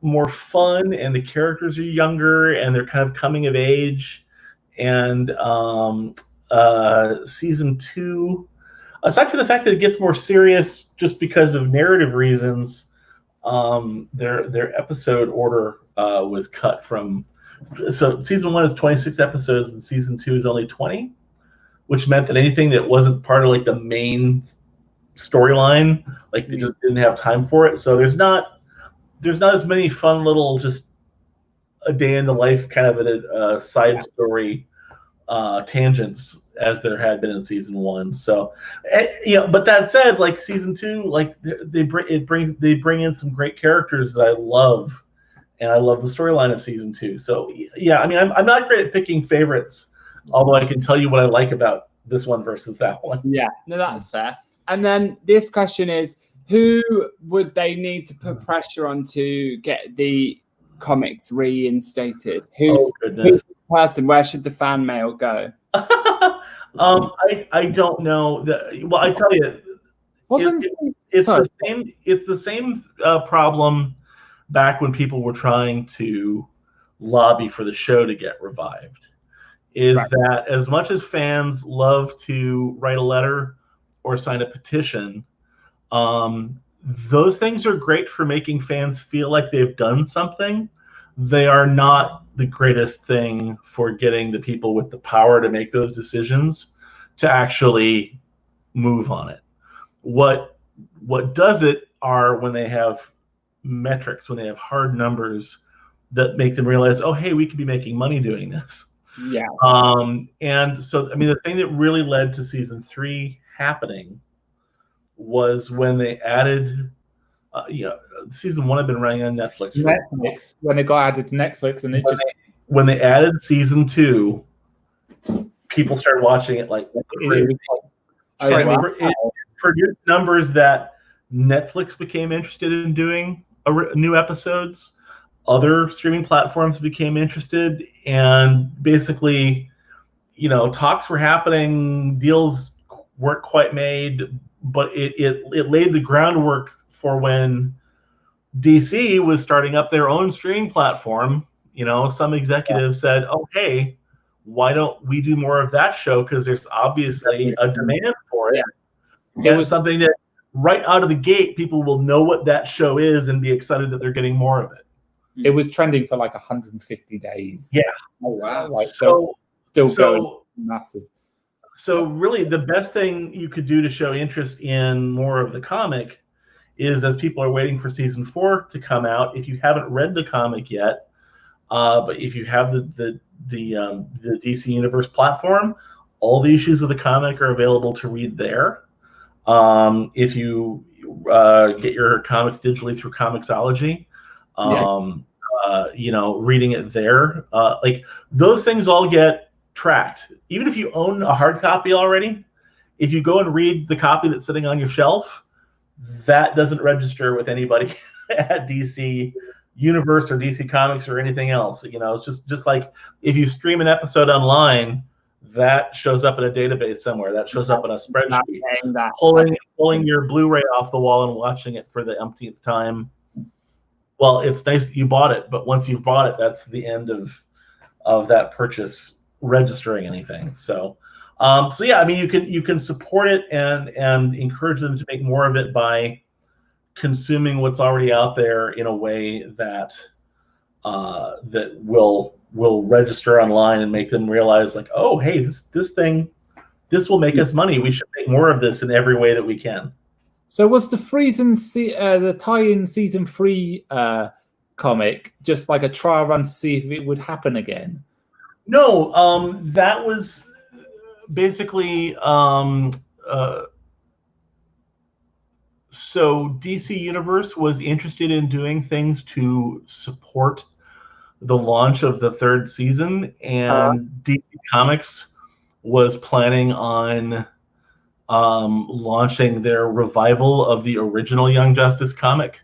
more fun, and the characters are younger, and they're kind of coming of age. And season 2, aside from the fact that it gets more serious just because of narrative reasons, their episode order was cut from So season 1 is 26 episodes, and season 2 is only 20, which meant that anything that wasn't part of like the main storyline, like they just didn't have time for it. So there's not as many fun little just a day in the life kind of a side story tangents as there had been in season 1. So, but that said, like season 2, like they bring in some great characters that I love, and I love the storyline of season 2. So yeah, I mean, I'm not great at picking favorites, although I can tell you what I like about this one versus that one. Yeah, no, that's fair. And then this question is, who would they need to put pressure on to get the comics reinstated? Who's the person? Where should the fan mail go? I don't know. Well, I tell you, it's the same problem back when people were trying to lobby for the show to get revived. That as much as fans love to write a letter or sign a petition, those things are great for making fans feel like they've done something. They are not the greatest thing for getting the people with the power to make those decisions to actually move on it. What does it are when they have metrics, when they have hard numbers that make them realize, oh, hey, we could be making money doing this. Yeah. And so, I mean, the thing that really led to season 3 happening was when they added, season 1 had been running on Netflix. Netflix, when it got added to Netflix, and when they added season 2, people started watching it like crazy. It produced numbers that Netflix became interested in doing new episodes. Other streaming platforms became interested, and basically, talks were happening. Deals weren't quite made, but it laid the groundwork for when DC was starting up their own streaming platform. Some executives said, "Oh, hey, why don't we do more of that show? Because there's obviously a demand for it." Yeah. It was something that right out of the gate, people will know what that show is and be excited that they're getting more of it. It was trending for like 150 days. Yeah. Oh wow! Like, still going massive. So really, the best thing you could do to show interest in more of the comic is, as people are waiting for season 4 to come out, if you haven't read the comic yet, but if you have the DC Universe platform, all the issues of the comic are available to read there. If you get your comics digitally through Comixology, reading it there, like those things all get tracked. Even if you own a hard copy already, if you go and read the copy that's sitting on your shelf, that doesn't register with anybody at DC Universe or DC Comics or anything else. It's just like if you stream an episode online, that shows up in a database somewhere. That shows up in a spreadsheet. Pulling your Blu-ray off the wall and watching it for the umpteenth time. Well, it's nice that you bought it, but once you've bought it, that's the end of that purchase registering anything. So yeah, I mean, you can support it and encourage them to make more of it by consuming what's already out there in a way that that will register online and make them realize, like, oh, hey, this will make us money. We should make more of this in every way that we can. So was the tie-in season 3 comic just like a trial run to see if it would happen again? No, that was basically so DC Universe was interested in doing things to support the launch of the 3rd season, and DC Comics was planning on launching their revival of the original Young Justice comic,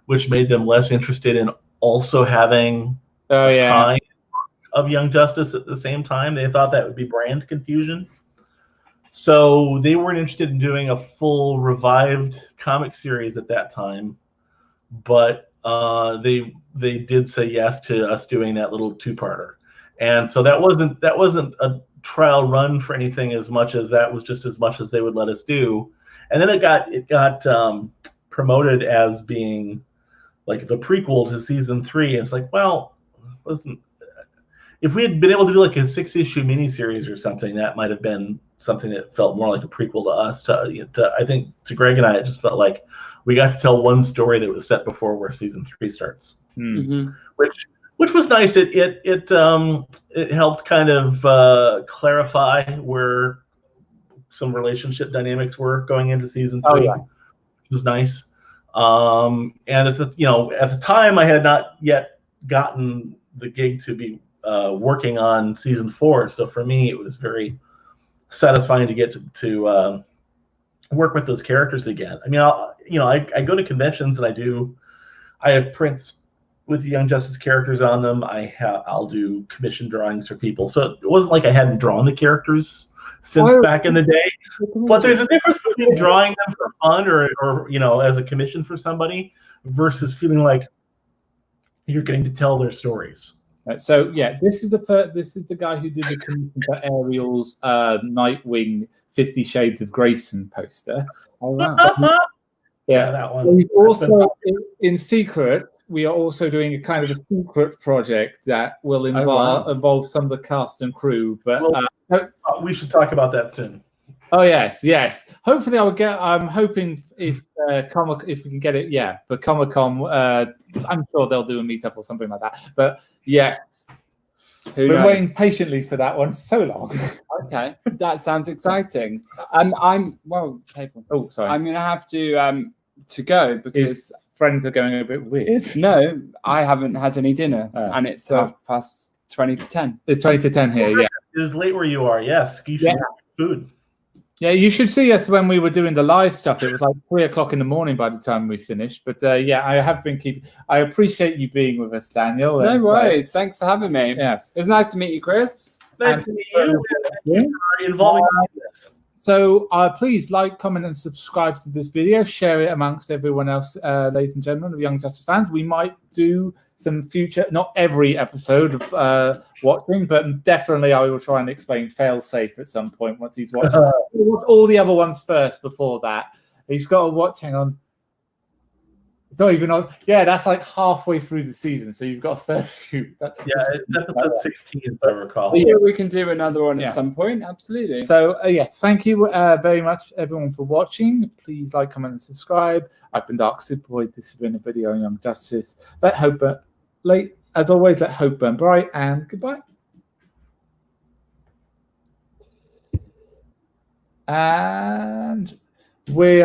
which made them less interested in also having time of Young Justice at the same time. They thought that would be brand confusion. So they weren't interested in doing a full revived comic series at that time, but they did say yes to us doing that little 2-parter. And so that wasn't a trial run for anything as much as that was just as much as they would let us do. And then it got promoted as being like the prequel to season 3. And it's like, well, listen, if we had been able to do like a 6-issue miniseries or something, that might have been something that felt more like a prequel to us. I think to Greg and I, it just felt like we got to tell one story that was set before where season 3 starts, which was nice. It helped kind of clarify where some relationship dynamics were going into season 3, which was nice. And at the time, I had not yet gotten the gig to be working on season 4, so for me, it was very satisfying to get to work with those characters again. I mean, I go to conventions and I have prints with the Young Justice characters on them. I'll do commission drawings for people, so it wasn't like I hadn't drawn the characters since back in the day. But there's a difference between drawing them for fun or as a commission for somebody versus feeling like you're getting to tell their stories. So yeah, this is the guy who did the commission for Ariel's Nightwing 50 Shades of Grayson poster. Oh wow. Yeah, that one. He's also in secret. We are also doing a kind of a secret project that will involve some of the cast and crew. But we should talk about that soon. Oh yes. Hopefully, I'm hoping if we can get it. Yeah, for Comic-Con, I'm sure they'll do a meetup or something like that. But yes, we've been waiting patiently for that one so long. Okay, that sounds exciting. I'm table. Oh, sorry. I'm gonna have to go because his friends are going a bit weird. No, I haven't had any dinner, and it's 20 to 10. It's 20 to 10 here. Yeah, it is late where you are. Yes, you should have food. Yeah, you should see us when we were doing the live stuff. It was like 3 o'clock in the morning by the time we finished. But I have been I appreciate you being with us, Daniel. No worries. Thanks for having me. Yeah, it was nice to meet you, Chris. Nice to meet you. Thank you for involving me in this. So please like, comment, and subscribe to this video. Share it amongst everyone else, ladies and gentlemen, of Young Justice fans. We might do some future, not every episode of watching, but definitely I will try and explain Failsafe at some point once he's watched all the other ones first before that. He's got to watch, hang on. It's not even on. Yeah, that's like halfway through the season, so you've got a fair few. It's episode 16, if I recall. Yeah, we can do another one at some point. Absolutely. So thank you very much, everyone, for watching. Please like, comment, and subscribe. I've been Dark Superboy. This has been a video on Young Justice. As always, let hope burn bright, and goodbye. And we are.